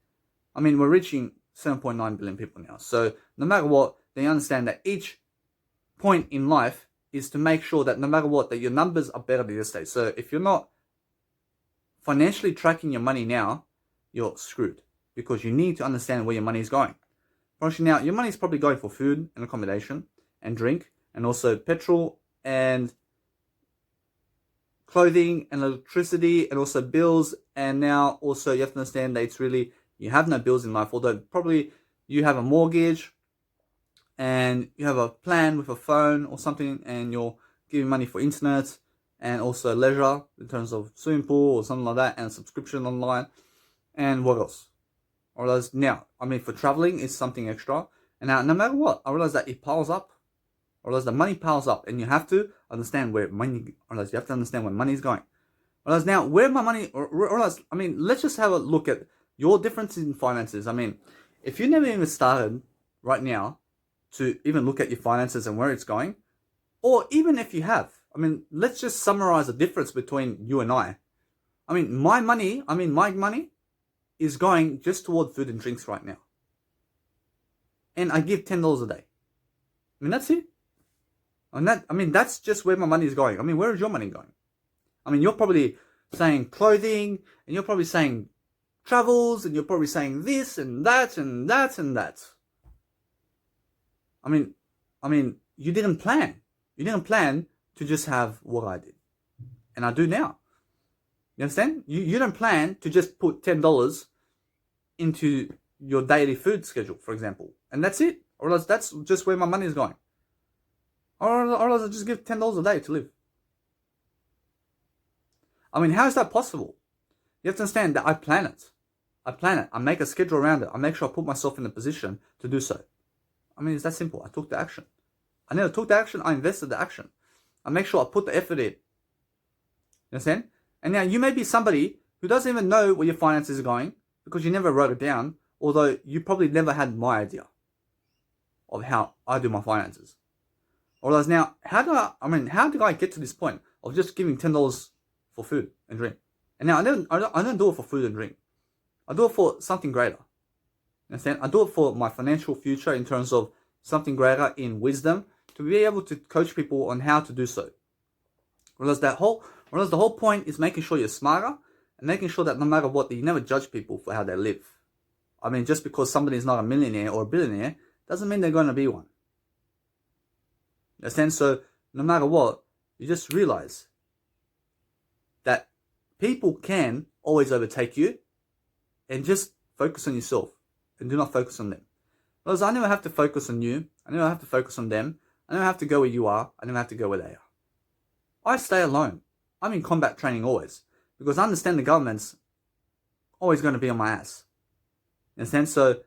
I mean, we're reaching 7.9 billion people now. So no matter what, they understand that each point in life is to make sure that no matter what, that your numbers are better than yesterday. So if you're not financially tracking your money now, you're screwed, because you need to understand where your money is going. Actually, now, your money is probably going for food and accommodation and drink, and also petrol and clothing and electricity, and also bills. And now also you have to understand that it's really, you have no bills in life, although probably you have a mortgage and you have a plan with a phone or something, and you're giving money for internet and also leisure in terms of swimming pool or something like that, and a subscription online. And what else? I realize now, I mean, for traveling is something extra. And now, no matter what, I realize that it piles up. I realize the money piles up, and you have to understand where money. I realize you have to understand where money is going. I realize now where my money. I mean, let's just have a look at your difference in finances. I mean, if you never even started right now to even look at your finances and where it's going, or even if you have, I mean, let's just summarize the difference between you and I. I mean, my money is going just toward food and drinks right now. And I give $10 a day. I mean, that's it. And that's just where my money is going. I mean, where is your money going? I mean, you're probably saying clothing, and you're probably saying travels, and you're probably saying this and that and that and that. I mean, you didn't plan. You didn't plan to just have what I did. And I do now. You understand? You don't plan to just put $10 into your daily food schedule, for example. And that's it. Or else that's just where my money is going. Or else I just give $10 a day to live. I mean, how is that possible? You have to understand that I plan it. I make a schedule around it. I make sure I put myself in a position to do so. I mean, it's that simple. I took the action. I never took the action. I invested the action. I make sure I put the effort in. You understand? And now you may be somebody who doesn't even know where your finances are going because you never wrote it down, although you probably never had my idea of how I do my finances. Or else now, how did I get to this point of just giving $10 for food and drink. And now I don't do it for food and drink. I do it for something greater. Understand? I do it for my financial future in terms of something greater in wisdom to be able to coach people on how to do so. Whereas the whole point is making sure you're smarter and making sure that no matter what, that you never judge people for how they live. I mean, just because somebody is not a millionaire or a billionaire doesn't mean they're going to be one. Understand? So no matter what, you just realize that people can always overtake you, and just focus on yourself and do not focus on them. Because I never have to focus on you. I never have to focus on them. I never have to go where you are. I never have to go where they are. I stay alone. I'm in combat training always, because I understand the government's always going to be on my ass. You understand? So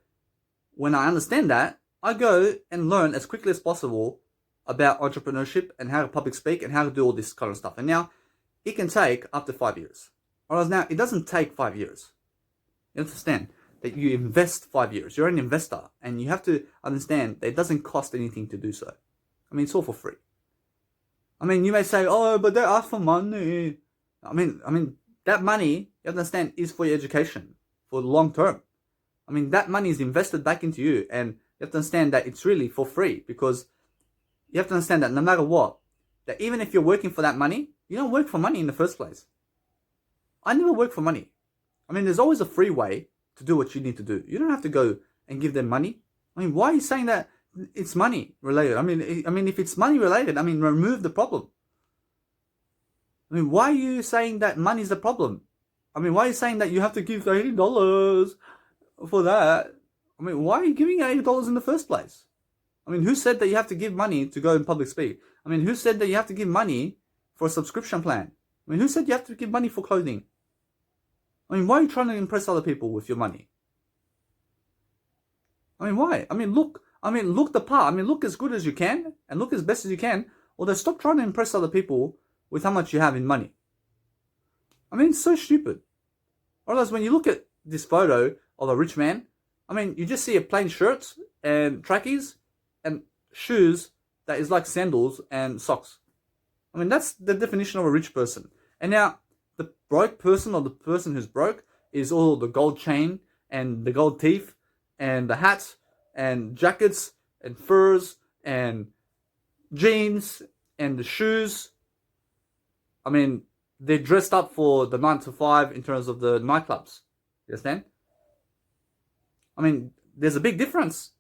when I understand that, I go and learn as quickly as possible about entrepreneurship and how to public speak and how to do all this kind of stuff. And now it can take up to 5 years. Whereas now it doesn't take 5 years. You understand that you invest 5 years. You're an investor, and you have to understand that it doesn't cost anything to do so. I mean, it's all for free. I mean, you may say, oh, but they ask for money. I mean, that money, you understand, is for your education, for the long term. I mean, that money is invested back into you, and you have to understand that it's really for free, because you have to understand that no matter what, that even if you're working for that money, you don't work for money in the first place. I never work for money. I mean, there's always a free way to do what you need to do. You don't have to go and give them money. I mean, why are you saying that it's money related? I mean, if it's money related, I mean, remove the problem. I mean, why are you saying that money is the problem? I mean, why are you saying that you have to give $80 for that? I mean, why are you giving $80 in the first place? I mean, who said that you have to give money to go in public speak? I mean, who said that you have to give money for a subscription plan? I mean, who said you have to give money for clothing? I mean, why are you trying to impress other people with your money? I mean, why? I mean, look the part. I mean, look as good as you can and look as best as you can. Although stop trying to impress other people with how much you have in money. I mean, it's so stupid. Or else when you look at this photo of a rich man, I mean, you just see a plain shirt and trackies and shoes that is like sandals and socks. I mean, that's the definition of a rich person. And now, the broke person, or the person who's broke, is all the gold chain and the gold teeth and the hats and jackets and furs and jeans and the shoes. I mean, they're dressed up for the 9 to 5 in terms of the nightclubs. You understand? I mean, there's a big difference.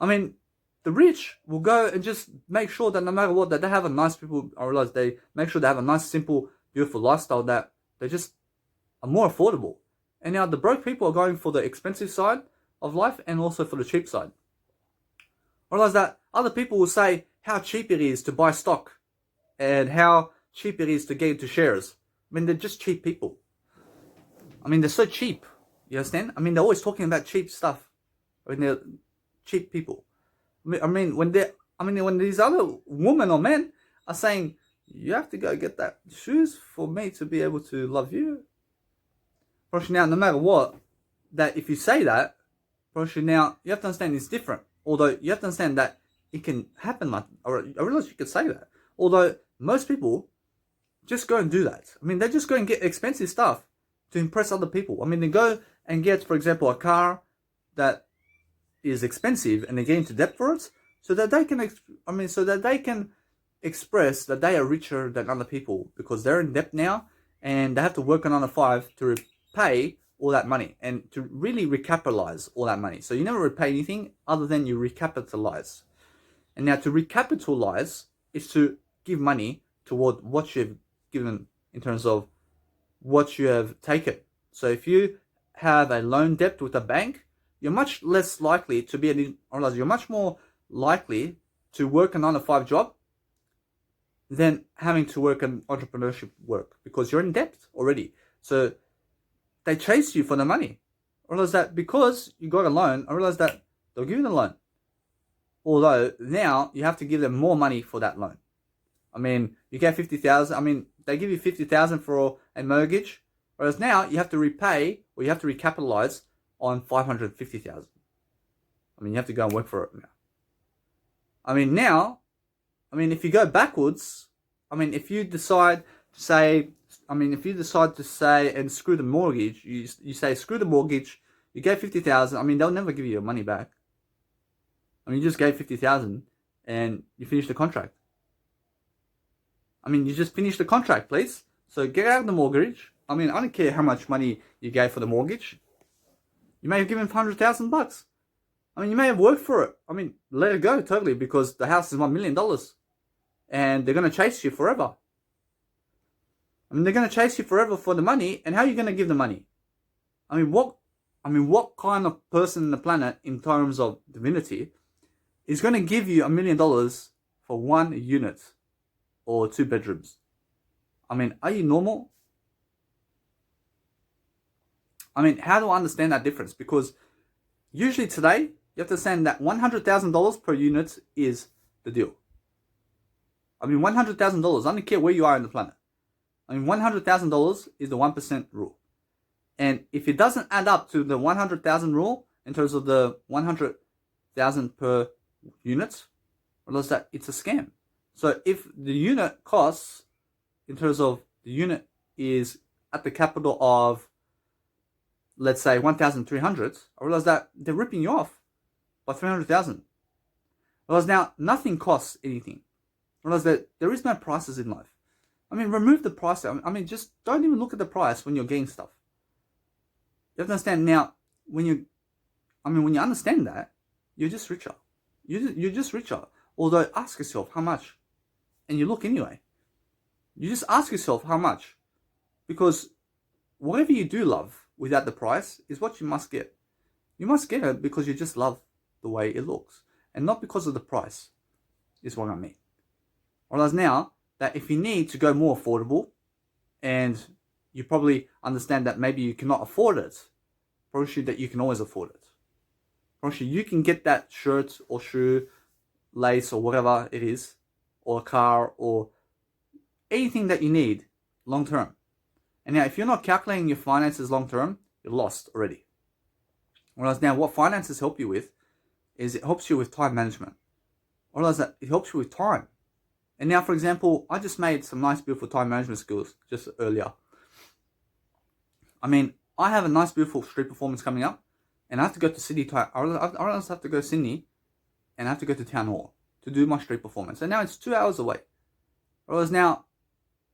I mean, the rich will go and just make sure that no matter what, that they have a nice people. I realize they make sure they have a nice, simple, beautiful lifestyle, that they just are more affordable. And now the broke people are going for the expensive side of life and also for the cheap side. I realize that other people will say how cheap it is to buy stock and how cheap it is to get into shares. I mean, they're just cheap people. I mean, they're so cheap. You understand? I mean, they're always talking about cheap stuff. I mean, they're cheap people. I mean, when these other women or men are saying, you have to go get that shoes for me to be able to love you. Probably now, no matter what, that if you say that, probably now, you have to understand it's different. Although, you have to understand that it can happen like, or I realize you could say that. Although, most people just go and do that. I mean, they just go and get expensive stuff to impress other people. I mean, they go and get, for example, a car that is expensive, and they get into debt for it, so that they can, express that they are richer than other people, because they're in debt now, and they have to work on 9 to 5 to repay all that money and to really recapitalize all that money. So you never repay anything other than you recapitalize. And now to recapitalize is to give money toward what you've given in terms of what you have taken. So if you have a loan debt with a bank, you're much less likely to be you're much more likely to work a 9 to 5 job than having to work an entrepreneurship work, because you're in debt already. So they chase you for the money. I realize that because you got a loan, I realize that they'll give you the loan. Although now you have to give them more money for that loan. I mean, you get 50,000. I mean, they give you 50,000 for a mortgage, whereas now you have to repay, or you have to recapitalize on 550,000. I mean, you have to go and work for it now. I mean, if you go backwards, I mean, if you decide to say I mean, if you decide to say and screw the mortgage, you say screw the mortgage, you gave 50,000. I mean, they'll never give you your money back. I mean, you just gave 50,000 and you finished the contract. I mean, you just finished the contract, please. So get out of the mortgage. I mean, I don't care how much money you gave for the mortgage. You may have given $100,000. I mean, you may have worked for it. I mean, let it go totally, because the house is $1 million and they're going to chase you forever. I mean, they're going to chase you forever for the money. And how are you going to give the money? I mean, what kind of person on the planet, in terms of divinity, is going to give you $1 million for 1 unit or 2 bedrooms? I mean, are you normal? I mean, how do I understand that difference? Because usually today, you have to understand that $100,000 per unit is the deal. I mean, $100,000, I don't care where you are on the planet. I mean, $100,000 is the 1% rule. And if it doesn't add up to the 100,000 rule, in terms of the 100,000 per unit, realize that it's a scam. So if the unit costs, in terms of the unit is at the capital of, let's say 1,300, I realize that they're ripping you off by 300,000. Realize now nothing costs anything. Realize that there is no prices in life. I mean, remove the price. I mean, just don't even look at the price when you're getting stuff. You have to understand now, when you understand that, you're just richer. You're just richer. Although, ask yourself how much. And you look anyway. You just ask yourself how much. Because whatever you do love without the price is what you must get. You must get it because you just love the way it looks. And not because of the price, is what I mean. Whereas now, that if you need to go more affordable, and you probably understand that maybe you cannot afford it, probably that you can always afford it. Probably you can get that shirt or shoe, lace or whatever it is, or a car or anything that you need long term. And now if you're not calculating your finances long term, you're lost already. Whereas now what finances help you with is it helps you with time management. Whereas that it helps you with time. And now, for example, I just made some nice, beautiful time management skills just earlier. I mean, I have a nice, beautiful street performance coming up, and I have to go to Sydney. I also have to go to Sydney, and I have to go to Town Hall to do my street performance. And now it's 2 hours away. Whereas now,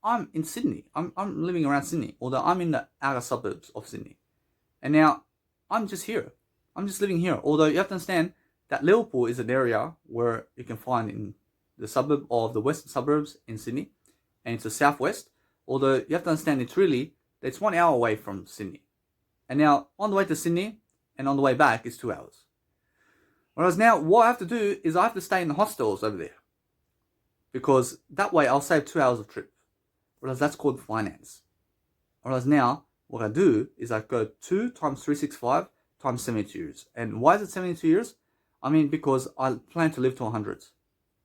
I'm in Sydney. I'm living around Sydney, although I'm in the outer suburbs of Sydney. And now, I'm just here. I'm just living here. Although you have to understand that Liverpool is an area where you can find in the suburb of the western suburbs in Sydney, and it's the southwest. Although you have to understand it's 1 hour away from Sydney. And now on the way to Sydney and on the way back is 2 hours. Whereas now what I have to do is I have to stay in the hostels over there, because that way I'll save 2 hours of trip. Whereas that's called finance. Whereas now what I do is I go 2 times 365 times 72 years. And why is it 72 years? I mean, because I plan to live to 100.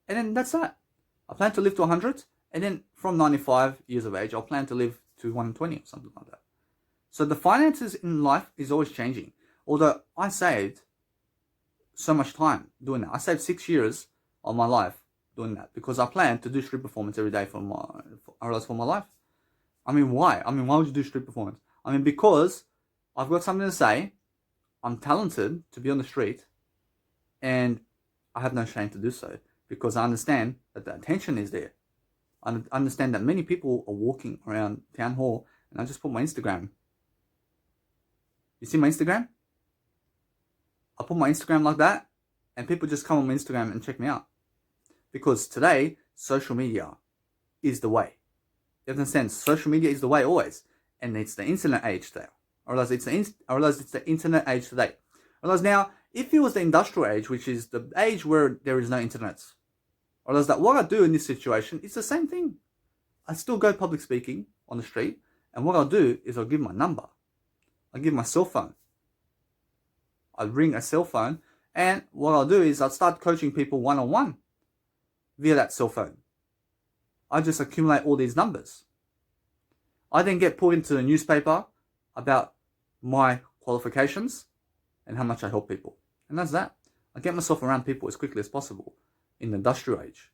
And then that's that. I plan to live to 100, and then from 95 years of age, I'll plan to live to 120 or something like that. So the finances in life is always changing. Although I saved so much time doing that. I saved 6 years of my life doing that, because I plan to do street performance every day for my life. I mean, why? I mean, why would you do street performance? I mean, because I've got something to say. I'm talented to be on the street, and I have no shame to do so. Because I understand that the attention is there. I understand that many people are walking around Town Hall, and I just put my Instagram. You see my Instagram? I put my Instagram like that, and people just come on my Instagram and check me out. Because today, social media is the way. You have to understand, social media is the way always. And it's the internet age today. I realize it's the internet age today. I realize now, if it was the industrial age, which is the age where there is no internet, I realize that what I do in this situation is the same thing. I still go public speaking on the street, and what I'll do is I'll give my number. I'll give my cell phone. I'll ring a cell phone, and what I'll do is I'll start coaching people one-on-one via that cell phone. I just accumulate all these numbers. I then get put into the newspaper about my qualifications and how much I help people. And that's that. I get myself around people as quickly as possible in the industrial age.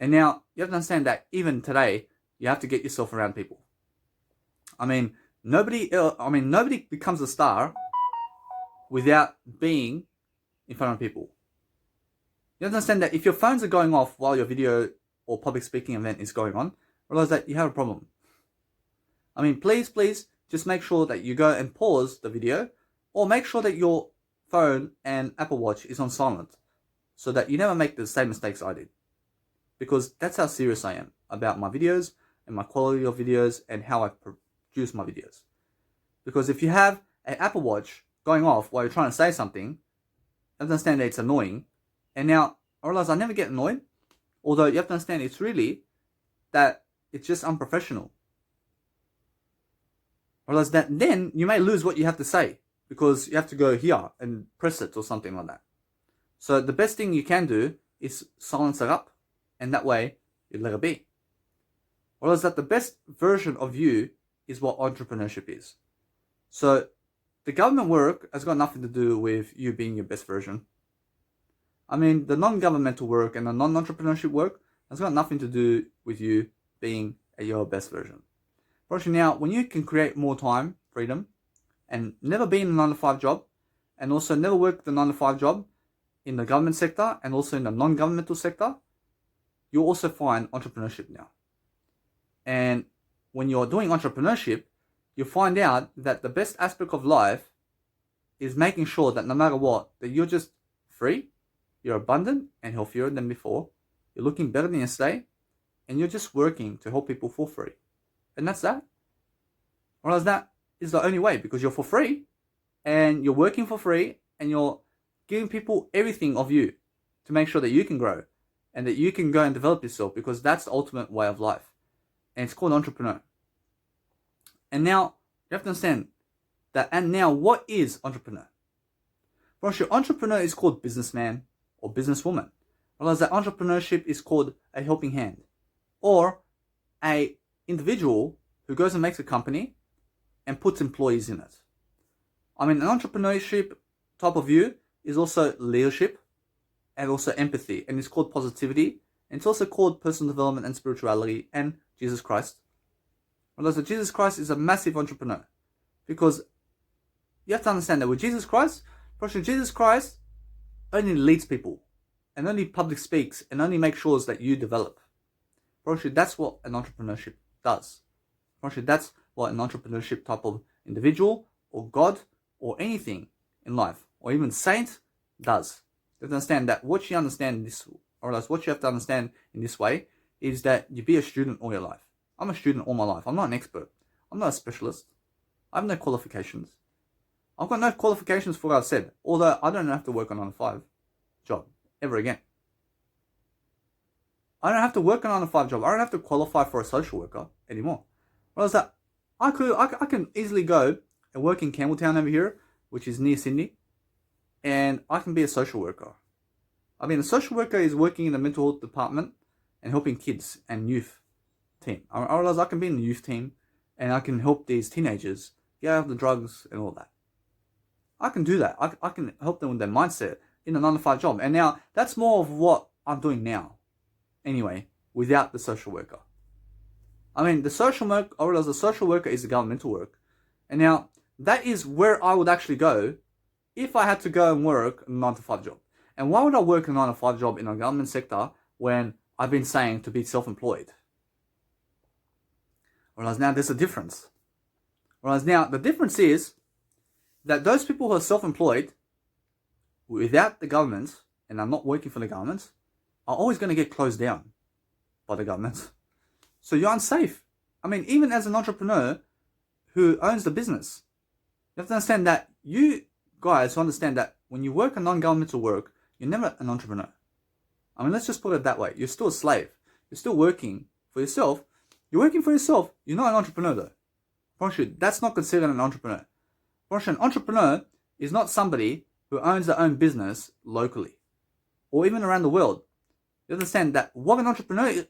And now, you have to understand that even today, you have to get yourself around people. Nobody becomes a star without being in front of people. You understand that if your phones are going off while your video or public speaking event is going on, realize that you have a problem. Please, just make sure that you go and pause the video, or make sure that your phone and Apple Watch is on silent, so that you never make the same mistakes I did. Because that's how serious I am about my videos and my quality of videos and how I produce my videos. Because if you have an Apple Watch going off while you're trying to say something, I understand that it's annoying. And now I realize I never get annoyed. Although you have to understand it's really that it's just unprofessional. I realize that then you may lose what you have to say because you have to go here and press it or something like that. So the best thing you can do is silence it up, and that way you let it be. Realize that the best version of you is what entrepreneurship is. So the government work has got nothing to do with you being your best version. The non-governmental work and the non-entrepreneurship work has got nothing to do with you being your best version. Fortunately now, when you can create more time, freedom, and never be in a 9-to-5 job, and also never work the 9-to-5 job in the government sector and also in the non-governmental sector, you'll also find entrepreneurship now. And when you're doing entrepreneurship, you'll find out that the best aspect of life is making sure that no matter what, that you're just free, you're abundant and healthier than before, you're looking better than yesterday, and you're just working to help people for free. And that's that. Whereas that is the only way, because you're for free, and you're working for free, and you're giving people everything of you to make sure that you can grow, and that you can go and develop yourself, because that's the ultimate way of life. And it's called entrepreneur. And now, you have to understand that, and now what is entrepreneur? For sure, entrepreneur is called businessman or businesswoman. Whereas that entrepreneurship is called a helping hand, or a individual who goes and makes a company and puts employees in it. An entrepreneurship type of view is also leadership and also empathy, and it's called positivity, and it's also called personal development and spirituality and Jesus Christ. Whereas Jesus Christ is a massive entrepreneur, because you have to understand that with Jesus Christ, Jesus Christ only leads people and only public speaks and only makes sure that you develop. That's what an entrepreneurship does. That's what an entrepreneurship type of individual or God or anything in life or even saint does. You have to understand that what you understand this, or else what you have to understand in this way, is that you be a student all your life. I'm a student all my life. I'm not an expert. I'm not a specialist. I have no qualifications. I've got no qualifications for what I've said, although I don't have to work a 9-to-5 job ever again. I don't have to work a 9-to-5 job. I don't have to qualify for a social worker anymore. Whereas that I can easily go and work in Campbelltown over here, which is near Sydney, and I can be a social worker. A social worker is working in the mental health department and helping kids and youth team. I realize I can be in the youth team and I can help these teenagers get out of the drugs and all that. I can do that. I can help them with their mindset in a 9-to-5 job. And now that's more of what I'm doing now. Anyway, without the social worker. The social work, I realize the social worker is the governmental work. And now that is where I would actually go if I had to go and work a 9-to-5 job. And why would I work a 9-to-5 job in a government sector when I've been saying to be self-employed? Whereas now there's a difference. Whereas now the difference is that those people who are self-employed without the government and are not working for the government are always going to get closed down by the government. So you're unsafe. Even as an entrepreneur who owns the business, you have to understand that you guys understand that when you work a non-governmental work, you're never an entrepreneur. Let's just put it that way. You're still a slave. You're still working for yourself. You're working for yourself. You're not an entrepreneur though. That's not considered an entrepreneur. An entrepreneur is not somebody who owns their own business locally or even around the world. You understand that what an entrepreneur is,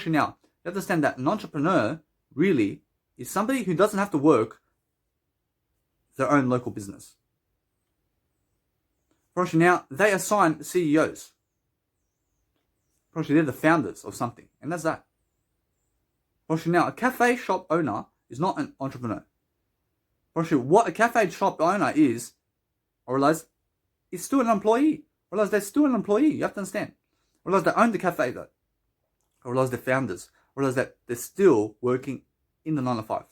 now, you understand that an entrepreneur really is somebody who doesn't have to work their own local business. Now, they assign CEOs. They're the founders of something, and that's that. Now, a cafe shop owner is not an entrepreneur. What a cafe shop owner is, I realize, is still an employee. I realize they're still an employee. You have to understand. I realize they own the cafe though. I realize they're founders. I realize that they're still working in the 9 to 5.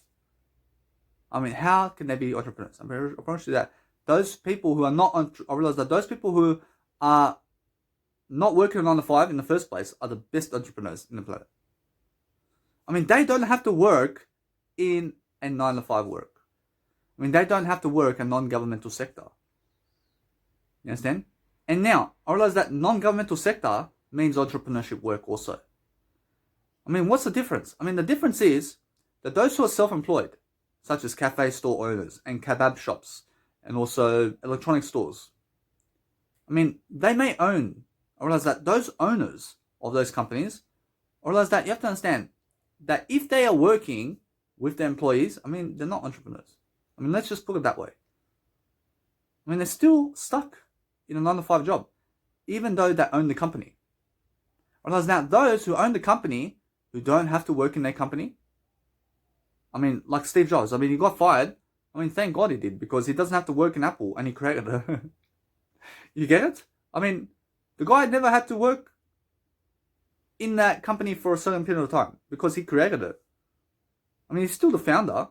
I mean, how can they be entrepreneurs? I promise you that those people who are not, I realize that those people who are not working 9 to 5 in the first place are the best entrepreneurs in the planet. I mean, they don't have to work in a 9 to 5 work. I mean, they don't have to work a non-governmental sector. You understand? And now, I realize that non-governmental sector means entrepreneurship work also. I mean, what's the difference? I mean, the difference is that those who are self-employed, such as cafe store owners and kebab shops, and also electronic stores, I mean, they may own, I realize that those owners of those companies, I realize that you have to understand that if they are working with their employees, I mean, they're not entrepreneurs. I mean, let's just put it that way. I mean, they're still stuck in a 9 to 5 job, even though they own the company. I realize now those who own the company, who don't have to work in their company, I mean, like Steve Jobs, I mean, he got fired. I mean, thank God he did, because he doesn't have to work in Apple and he created it. You get it? I mean, the guy never had to work in that company for a certain period of time because he created it. I mean, he's still the founder.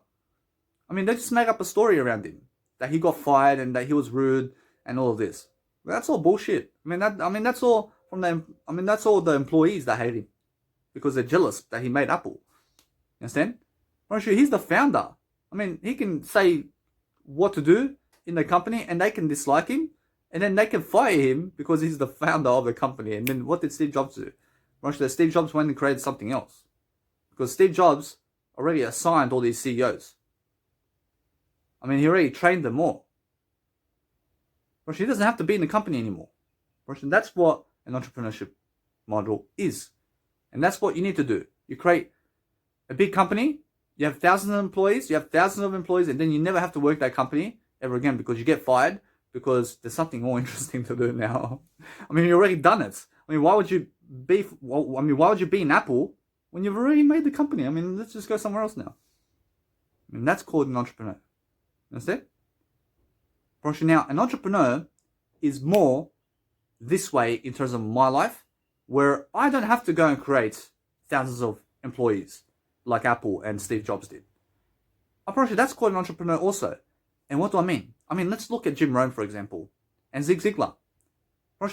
I mean, they just make up a story around him that he got fired and that he was rude and all of this. That's all bullshit. That's all from them. I mean, that's all the employees that hate him because they're jealous that he made Apple. You understand? He's the founder. I mean, he can say what to do in the company and they can dislike him and then they can fire him because he's the founder of the company. And then what did Steve Jobs do? Steve Jobs went and created something else because Steve Jobs already assigned all these CEOs. I mean, he already trained them all. He doesn't have to be in the company anymore. That's what an entrepreneurship model is. And that's what you need to do. You create a big company, you have thousands of employees, and then you never have to work that company ever again because you get fired because there's something more interesting to do now. I mean, you've already done it. I mean, why would you be in Apple when you've already made the company? I mean, let's just go somewhere else now. I mean, that's called an entrepreneur. Understand? Now, an entrepreneur is more this way in terms of my life, where I don't have to go and create thousands of employees like Apple and Steve Jobs did. I promise you, that's called an entrepreneur also. And what do I mean? I mean, let's look at Jim Rohn, for example, and Zig Ziglar.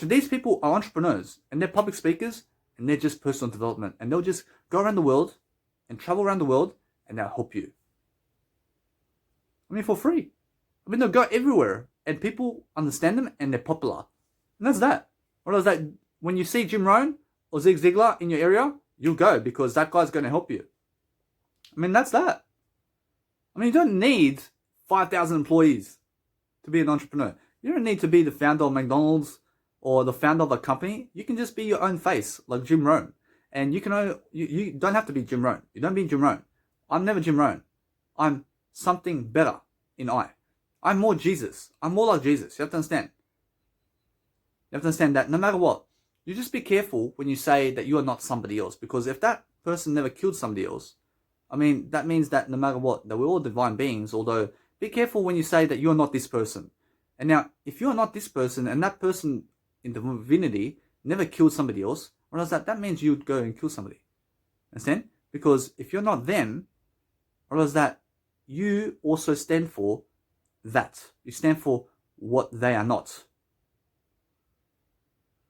These people are entrepreneurs, and they're public speakers, and they're just personal development, and they'll just go around the world and travel around the world, and they'll help you. I mean, for free. I mean, they'll go everywhere, and people understand them, and they're popular. And that's that. What is that? When you see Jim Rohn or Zig Ziglar in your area, you'll go because that guy's going to help you. I mean, that's that. I mean, you don't need 5,000 employees to be an entrepreneur. You don't need to be the founder of McDonald's or the founder of a company. You can just be your own face, like Jim Rohn. And you don't have to be Jim Rohn. You don't be Jim Rohn. I'm never Jim Rohn. I'm something better in I. I'm more Jesus. I'm more like Jesus. You have to understand. You have to understand that no matter what, you just be careful when you say that you are not somebody else. Because if that person never killed somebody else, I mean, that means that no matter what, that we're all divine beings. Although, be careful when you say that you're not this person. And now, if you're not this person and that person in divinity never killed somebody else, what does that? That means you'd go and kill somebody. Understand? Because if you're not them, what does that? You also stand for that. You stand for what they are not.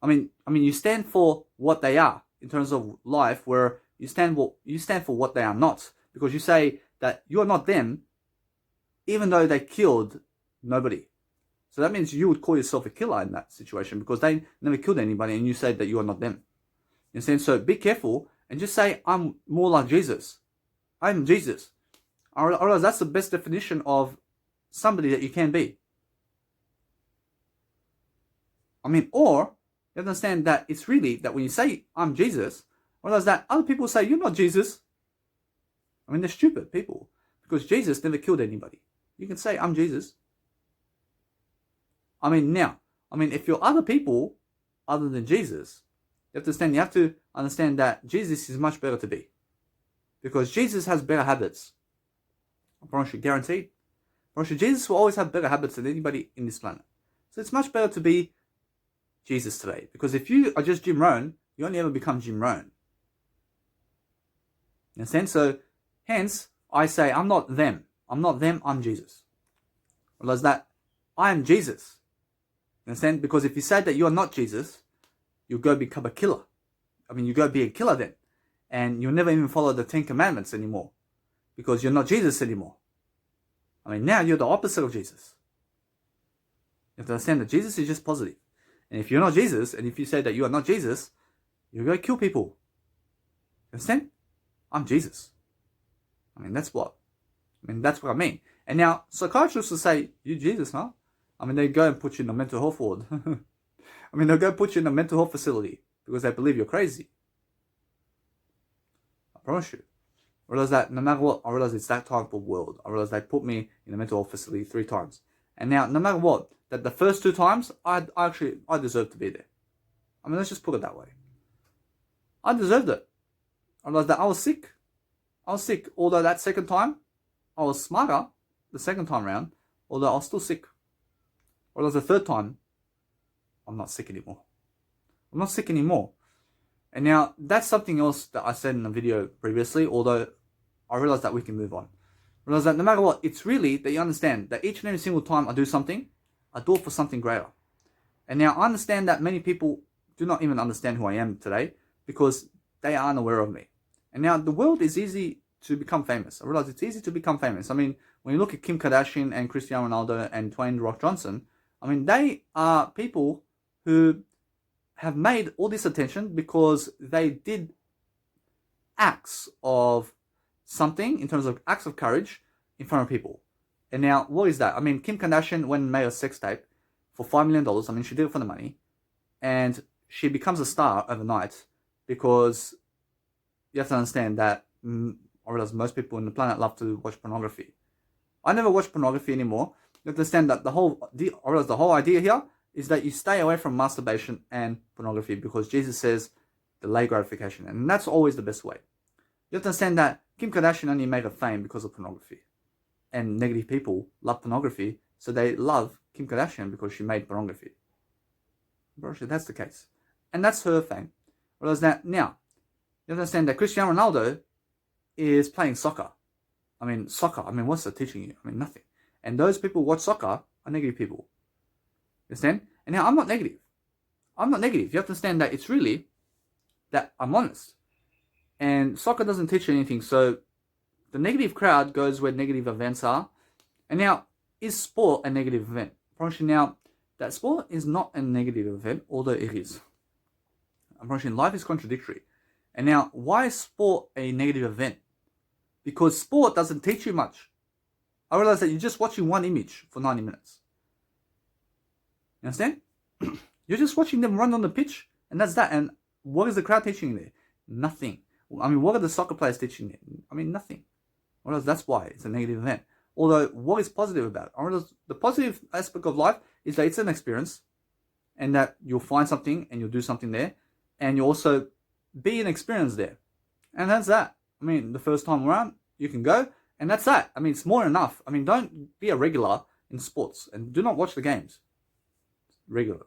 I mean, you stand for what they are in terms of life, where you stand for what they are not, because you say that you are not them, even though they killed nobody. So that means you would call yourself a killer in that situation because they never killed anybody, and you say that you are not them. You understand? So be careful and just say, I'm more like Jesus. I'm Jesus. I realize that's the best definition of somebody that you can be. I mean, or you understand that it's really that when you say I'm Jesus, realize that other people say you're not Jesus. I mean, they're stupid people because Jesus never killed anybody. You can say I'm Jesus. I mean, if you're other people other than Jesus, you have to understand that Jesus is much better to be because Jesus has better habits. I promise you, guaranteed. I promise you, Jesus will always have better habits than anybody in this planet. So it's much better to be Jesus today. Because if you are just Jim Rohn, you only ever become Jim Rohn. You understand? So, hence, I say, I'm not them. I'm not them, I'm Jesus. Realize that I am Jesus. You understand? Because if you say that you are not Jesus, you'll go become a killer. I mean, you go be a killer then. And you'll never even follow the 10 Commandments anymore. Because you're not Jesus anymore. I mean, now you're the opposite of Jesus. You have to understand that Jesus is just positive. And if you're not Jesus, and if you say that you are not Jesus, you're going to kill people. You understand? I'm Jesus. I mean, that's what I mean. And now, psychiatrists will say, you Jesus, huh? I mean, they go and put you in a mental health ward. I mean, they'll go put you in a mental health facility because they believe you're crazy. I promise you. I realize that no matter what, I realize it's that type of world. I realize they put me in a mental health facility 3 times. And now, no matter what, that the first 2 times, I deserve to be there. I mean, let's just put it that way. I deserved it. I realized that I was sick. Although that second time, I was smarter the second time round, although I was still sick. Whereas the third time, I'm not sick anymore. And now, that's something else that I said in a video previously, although I realized that we can move on. I realized that no matter what, it's really that you understand that each and every single time I do something, I do it for something greater. And now, I understand that many people do not even understand who I am today because they are unaware of me. And now, the world is easy to become famous. I realize it's easy to become famous. I mean, when you look at Kim Kardashian and Cristiano Ronaldo and Dwayne The Rock Johnson, I mean, they are people who have made all this attention because they did acts of something in terms of acts of courage in front of people. And now, what is that? I mean, Kim Kardashian went and made a sex tape for $5 million. I mean, she did it for the money. And she becomes a star overnight because you have to understand that I realize most people on the planet love to watch pornography. I never watch pornography anymore. You have to understand that the whole idea here is that you stay away from masturbation and pornography because Jesus says delay gratification. And that's always the best way. You have to understand that Kim Kardashian only made a fame because of pornography. And negative people love pornography, so they love Kim Kardashian because she made pornography. Bro, that's the case. And that's her fame. Whereas that now, you understand that Cristiano Ronaldo is playing soccer. I mean, what's it teaching you? I mean, nothing. And those people who watch soccer are negative people. You understand? And now, I'm not negative. You have to understand that it's really that I'm honest. And soccer doesn't teach you anything. So, the negative crowd goes where negative events are. And now, is sport a negative event? I promise you now that sport is not a negative event, although it is. I promise you, life is contradictory. And now, why is sport a negative event? Because sport doesn't teach you much. I realize that you're just watching one image for 90 minutes. You understand? You're just watching them run on the pitch, and that's that. And what is the crowd teaching you there? Nothing. I mean, what are the soccer players teaching you? I mean, nothing. I realize that's why it's a negative event. Although, what is positive about it? I realize the positive aspect of life is that it's an experience, and that you'll find something, and you'll do something there, and you'll also be an experience there. And that's that. I mean, the first time around, you can go, and that's that. I mean, it's more than enough. I mean, don't be a regular in sports, and do not watch the games. Regular.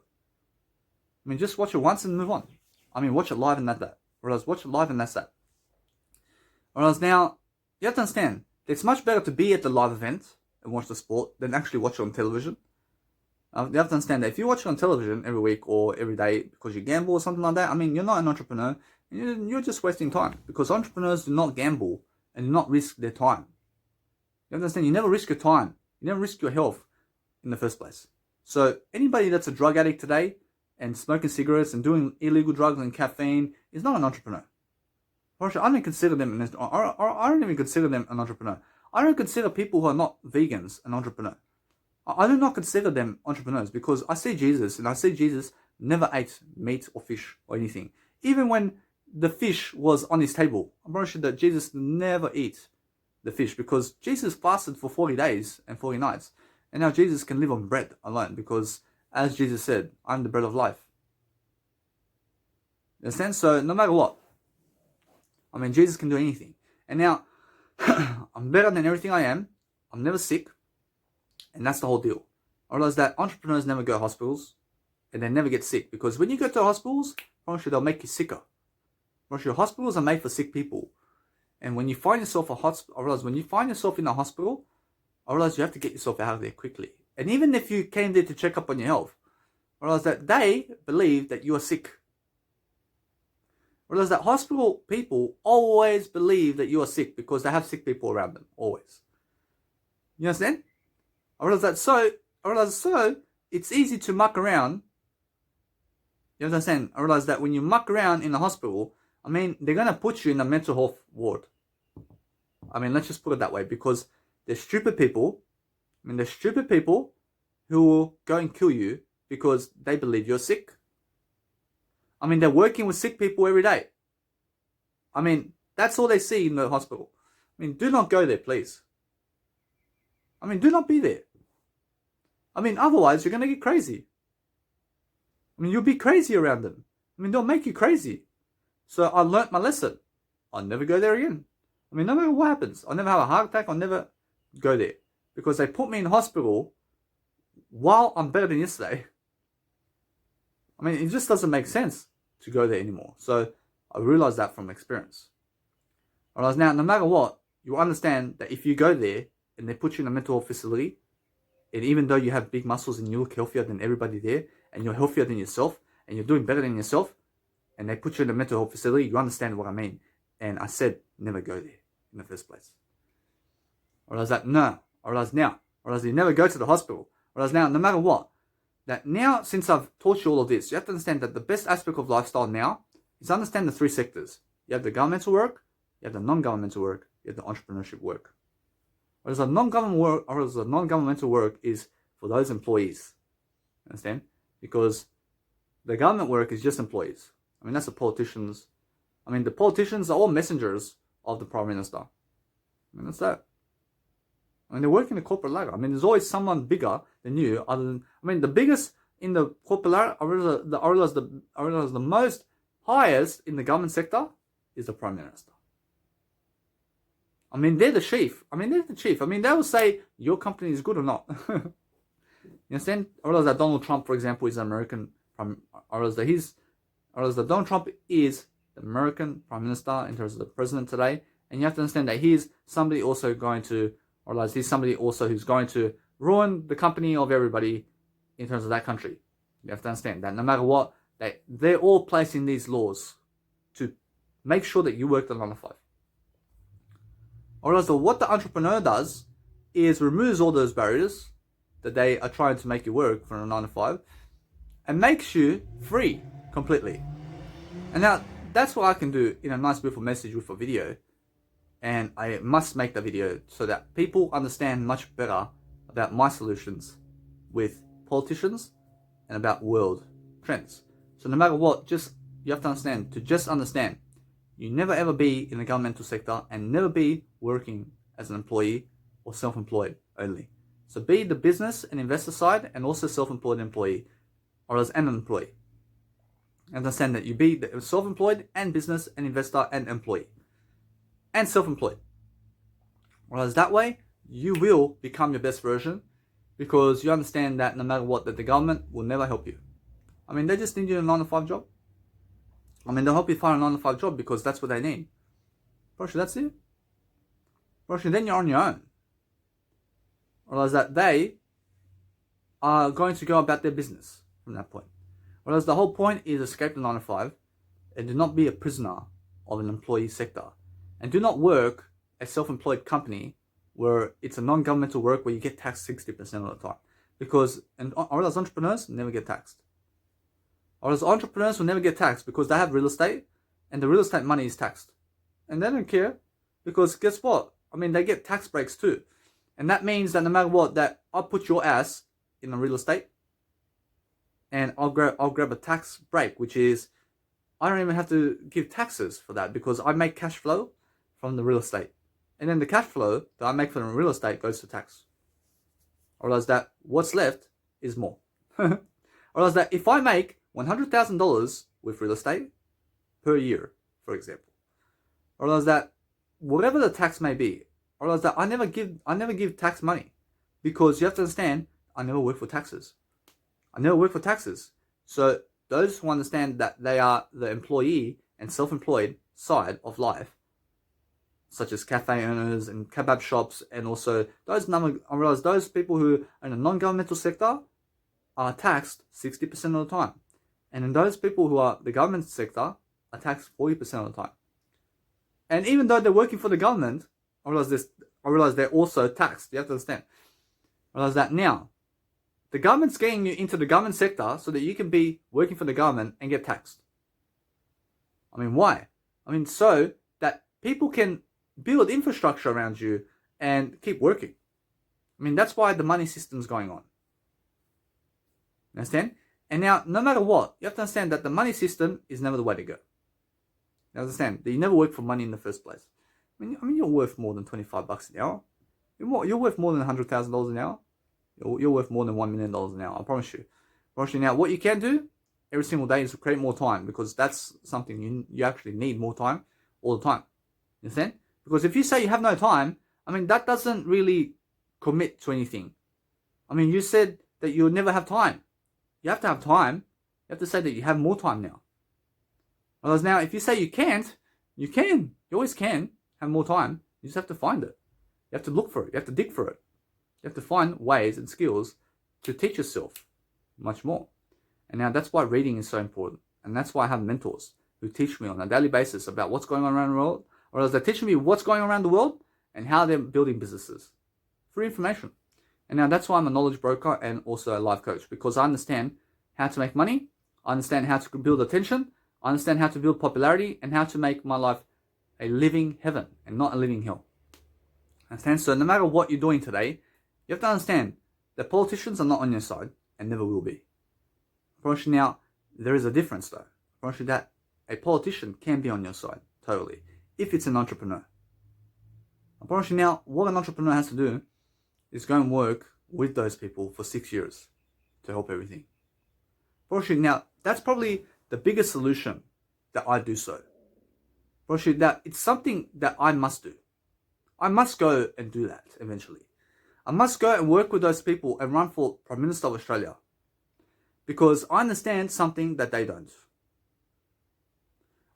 I mean, just watch it once and move on. I mean, watch it live and that's that. Whereas, watch it live and that's that. Whereas now, you have to understand, it's much better to be at the live event and watch the sport than actually watch it on television. You have to understand that if you watch it on television every week or every day because you gamble or something like that, I mean, you're not an entrepreneur. You're just wasting time because entrepreneurs do not gamble and do not risk their time. You understand? You never risk your time. You never risk your health in the first place. So anybody that's a drug addict today and smoking cigarettes and doing illegal drugs and caffeine is not an entrepreneur. I don't even consider them an entrepreneur. I don't consider people who are not vegans an entrepreneur. I do not consider them entrepreneurs because I see Jesus, and I see Jesus never ate meat or fish or anything. Even when the fish was on his table, I'm pretty sure that Jesus never ate the fish because Jesus fasted for 40 days and 40 nights. And now Jesus can live on bread alone because, as Jesus said, I'm the bread of life. You understand? So, no matter what, I mean, Jesus can do anything. And now, I'm better than everything I am. I'm never sick, and that's the whole deal. I realized that entrepreneurs never go to hospitals, and they never get sick, because when you go to hospitals, promise you they'll make you sicker. Promise you, hospitals are made for sick people, and when you find yourself I realize when you find yourself in a hospital, I realize you have to get yourself out of there quickly. And even if you came there to check up on your health, I realize that they believe that you are sick. I realize that hospital people always believe that you are sick because they have sick people around them, always. You understand? I realize so it's easy to muck around. You understand? I realize that when you muck around in the hospital, I mean, they're going to put you in a mental health ward. I mean, let's just put it that way, because there's stupid people. I mean, there's stupid people who will go and kill you because they believe you're sick. I mean, they're working with sick people every day. I mean, that's all they see in the hospital. I mean, do not go there, please. I mean, do not be there. I mean, otherwise you're going to get crazy. I mean, you'll be crazy around them. I mean, they'll make you crazy. So I learnt my lesson. I'll never go there again. I mean, no matter what happens, I'll never have a heart attack. I'll never go there. Because they put me in hospital while I'm better than yesterday. I mean, it just doesn't make sense to go there anymore. So I realized that from experience. I realized now, no matter what, you understand that if you go there and they put you in a mental health facility, and even though you have big muscles and you look healthier than everybody there, and you're healthier than yourself, and you're doing better than yourself, and they put you in a mental health facility, you understand what I mean. And I said, never go there in the first place. I realized that, no. I realized now. I realized you never go to the hospital. I realized now, no matter what, that now, since I've taught you all of this, you have to understand that the best aspect of lifestyle now is understand the three sectors. You have the governmental work, you have the non-governmental work, you have the entrepreneurship work. Whereas the non-governmental work is for those employees. Understand? Because the government work is just employees. I mean, that's the politicians. I mean, the politicians are all messengers of the Prime Minister. I mean, that's that. I mean, they work in the corporate ladder. I mean, there's always someone bigger than you. Other than, I mean, the biggest in the corporate ladder, I realize the most highest in the government sector is the Prime Minister. I mean, they're the chief. I mean, they will say your company is good or not. You understand? I realize that Donald Trump, for example, is an American Prime. I realize that Donald Trump is the American Prime Minister in terms of the president today, and you have to understand that he's somebody also going to. I realize he's somebody also who's going to ruin the company of everybody in terms of that country. You have to understand that no matter what, they're all placing these laws to make sure that you work the 9 to 5. I realize that what the entrepreneur does is removes all those barriers that they are trying to make you work from a 9 to 5 and makes you free completely. And now that's what I can do in a nice beautiful message with a video. And I must make the video so that people understand much better about my solutions with politicians and about world trends. So no matter what, you have to understand, you never ever be in the governmental sector and never be working as an employee or self-employed only. So be the business and investor side and also self-employed employee or as an employee. Understand that you be the self-employed and business and investor and employee. And self-employed. Whereas that way, you will become your best version because you understand that no matter what, that the government will never help you. I mean, they just need you in a 9 to 5 job. I mean, they'll help you find a 9 to 5 job because that's what they need. Actually, that's it. Actually, then you're on your own. Whereas that they are going to go about their business from that point. Whereas the whole point is escape the 9 to 5 and do not be a prisoner of an employee sector. And do not work a self-employed company where it's a non-governmental work where you get taxed 60% of the time. Because entrepreneurs never get taxed. Entrepreneurs will never get taxed because they have real estate and the real estate money is taxed. And they don't care because guess what? I mean, they get tax breaks too. And that means that no matter what, that I'll put your ass in the real estate and I'll grab a tax break, which is I don't even have to give taxes for that because I make cash flow from the real estate. And then the cash flow that I make from the real estate goes to tax. I realize that what's left is more. I realize that if I make $100,000 with real estate per year, for example, I realize that whatever the tax may be, I realized that I never give tax money, because you have to understand, I never work for taxes. I never work for taxes. So those who understand that they are the employee and self-employed side of life, such as cafe owners and kebab shops, and also I realize those people who are in the non-governmental sector are taxed 60% of the time. And then those people who are the government sector are taxed 40% of the time. And even though they're working for the government, I realize they're also taxed. You have to understand. I realize that now, the government's getting you into the government sector so that you can be working for the government and get taxed. I mean, why? I mean, so that people can build infrastructure around you and keep working. I mean, that's why the money system's going on. Understand? And now, no matter what, you have to understand that the money system is never the way to go. You understand that you never work for money in the first place. I mean, you're worth more than $25 an hour. You're worth more than $100,000 an hour. You're worth more than $1 million an hour. I promise you. Now, what you can do every single day is to create more time, because that's something you actually need more time all the time. You understand? Because if you say you have no time, I mean, that doesn't really commit to anything. I mean, you said that you'll never have time. You have to have time. You have to say that you have more time now. Whereas now, if you say you can't, you can. You always can have more time. You just have to find it. You have to look for it. You have to dig for it. You have to find ways and skills to teach yourself much more. And now that's why reading is so important. And that's why I have mentors who teach me on a daily basis about what's going on around the world. Or else they're teaching me what's going on around the world and how they're building businesses. Free information. And now that's why I'm a knowledge broker and also a life coach, because I understand how to make money. I understand how to build attention. I understand how to build popularity and how to make my life a living heaven and not a living hell. Understand? So no matter what you're doing today, you have to understand that politicians are not on your side and never will be. I promise you now, there is a difference though. I promise you that a politician can be on your side, totally, if it's an entrepreneur. I promise you now, what an entrepreneur has to do is go and work with those people for 6 years to help everything. I promise you now, that's probably the biggest solution that I do so. I promise you that it's something that I must do. I must go and do that eventually. I must go and work with those people and run for Prime Minister of Australia, because I understand something that they don't.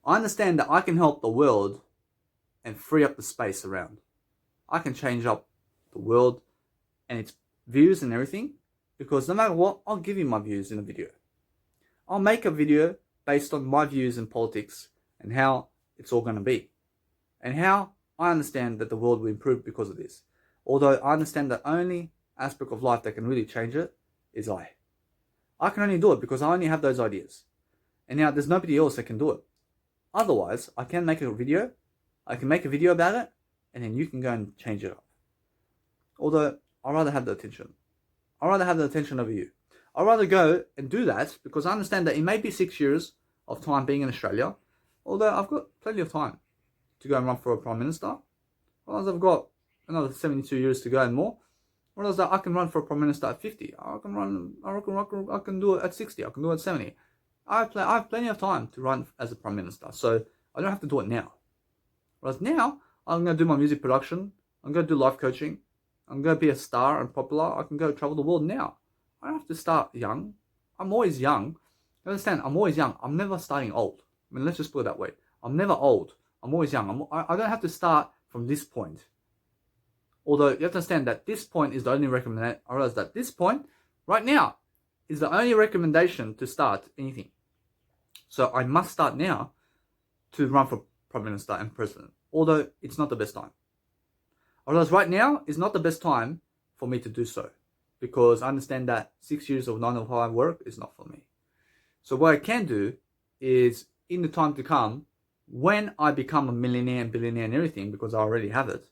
I understand that I can help the world and free up the space around. I can change up the world and its views and everything, because no matter what, I'll give you my views in a video. I'll make a video based on my views in politics and how it's all going to be, and how I understand that the world will improve because of this. Although I understand the only aspect of life that can really change it is I. I can only do it because I only have those ideas. And now there's nobody else that can do it. Otherwise, I can make a video. I can make a video about it, and then you can go and change it up. Although, I'd rather have the attention. I'd rather have the attention over you. I'd rather go and do that, because I understand that it may be 6 years of time being in Australia, although I've got plenty of time to go and run for a Prime Minister. Whereas I've got another 72 years to go and more. Whereas I can run for a Prime Minister at 50. I can do it at 60. I can do it at 70. I have plenty of time to run as a Prime Minister, so I don't have to do it now. Whereas now, I'm going to do my music production. I'm going to do life coaching. I'm going to be a star and popular. I can go travel the world now. I don't have to start young. I'm always young. You understand? I'm always young. I'm never starting old. I mean, let's just put it that way. I'm never old. I'm always young. I don't have to start from this point. Although you have to understand that this point is the only recommendation. I realize that this point, right now, is the only recommendation to start anything. So I must start now to run for Prime Minister and President. Although it's not the best time. I realize right now is not the best time for me to do so, because I understand that 6 years of 9 to 5 work is not for me. So what I can do is, in the time to come, when I become a millionaire and billionaire and everything, because I already have it,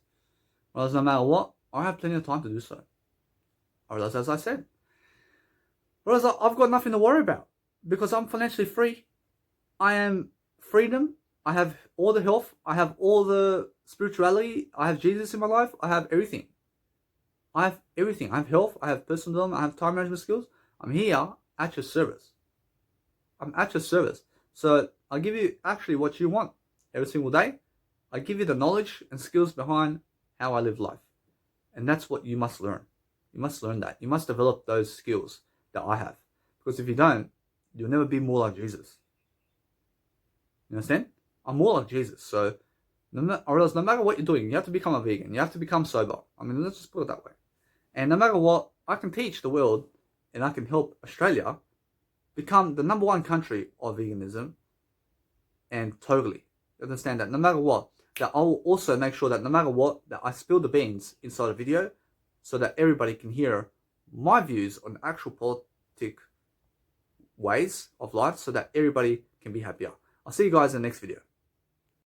whereas no matter what, I have plenty of time to do so. I realize, as I said, whereas I've got nothing to worry about, because I'm financially free. I am freedom. I have all the health. I have all the spirituality. I have Jesus in my life. I have everything. I have everything. I have health. I have personal development. I have time management skills. I'm here at your service. I'm at your service. So I give you actually what you want every single day. I give you the knowledge and skills behind how I live life. And that's what you must learn. You must learn that. You must develop those skills that I have. Because if you don't, you'll never be more like Jesus. You understand? I'm more like Jesus. So, or else no matter what you're doing, you have to become a vegan. You have to become sober. I mean, let's just put it that way. And no matter what, I can teach the world and I can help Australia become the #1 country of veganism. And totally understand that no matter what, that I'll also make sure that no matter what, that I spill the beans inside a video so that everybody can hear my views on actual politic ways of life so that everybody can be happier. I'll see you guys in the next video.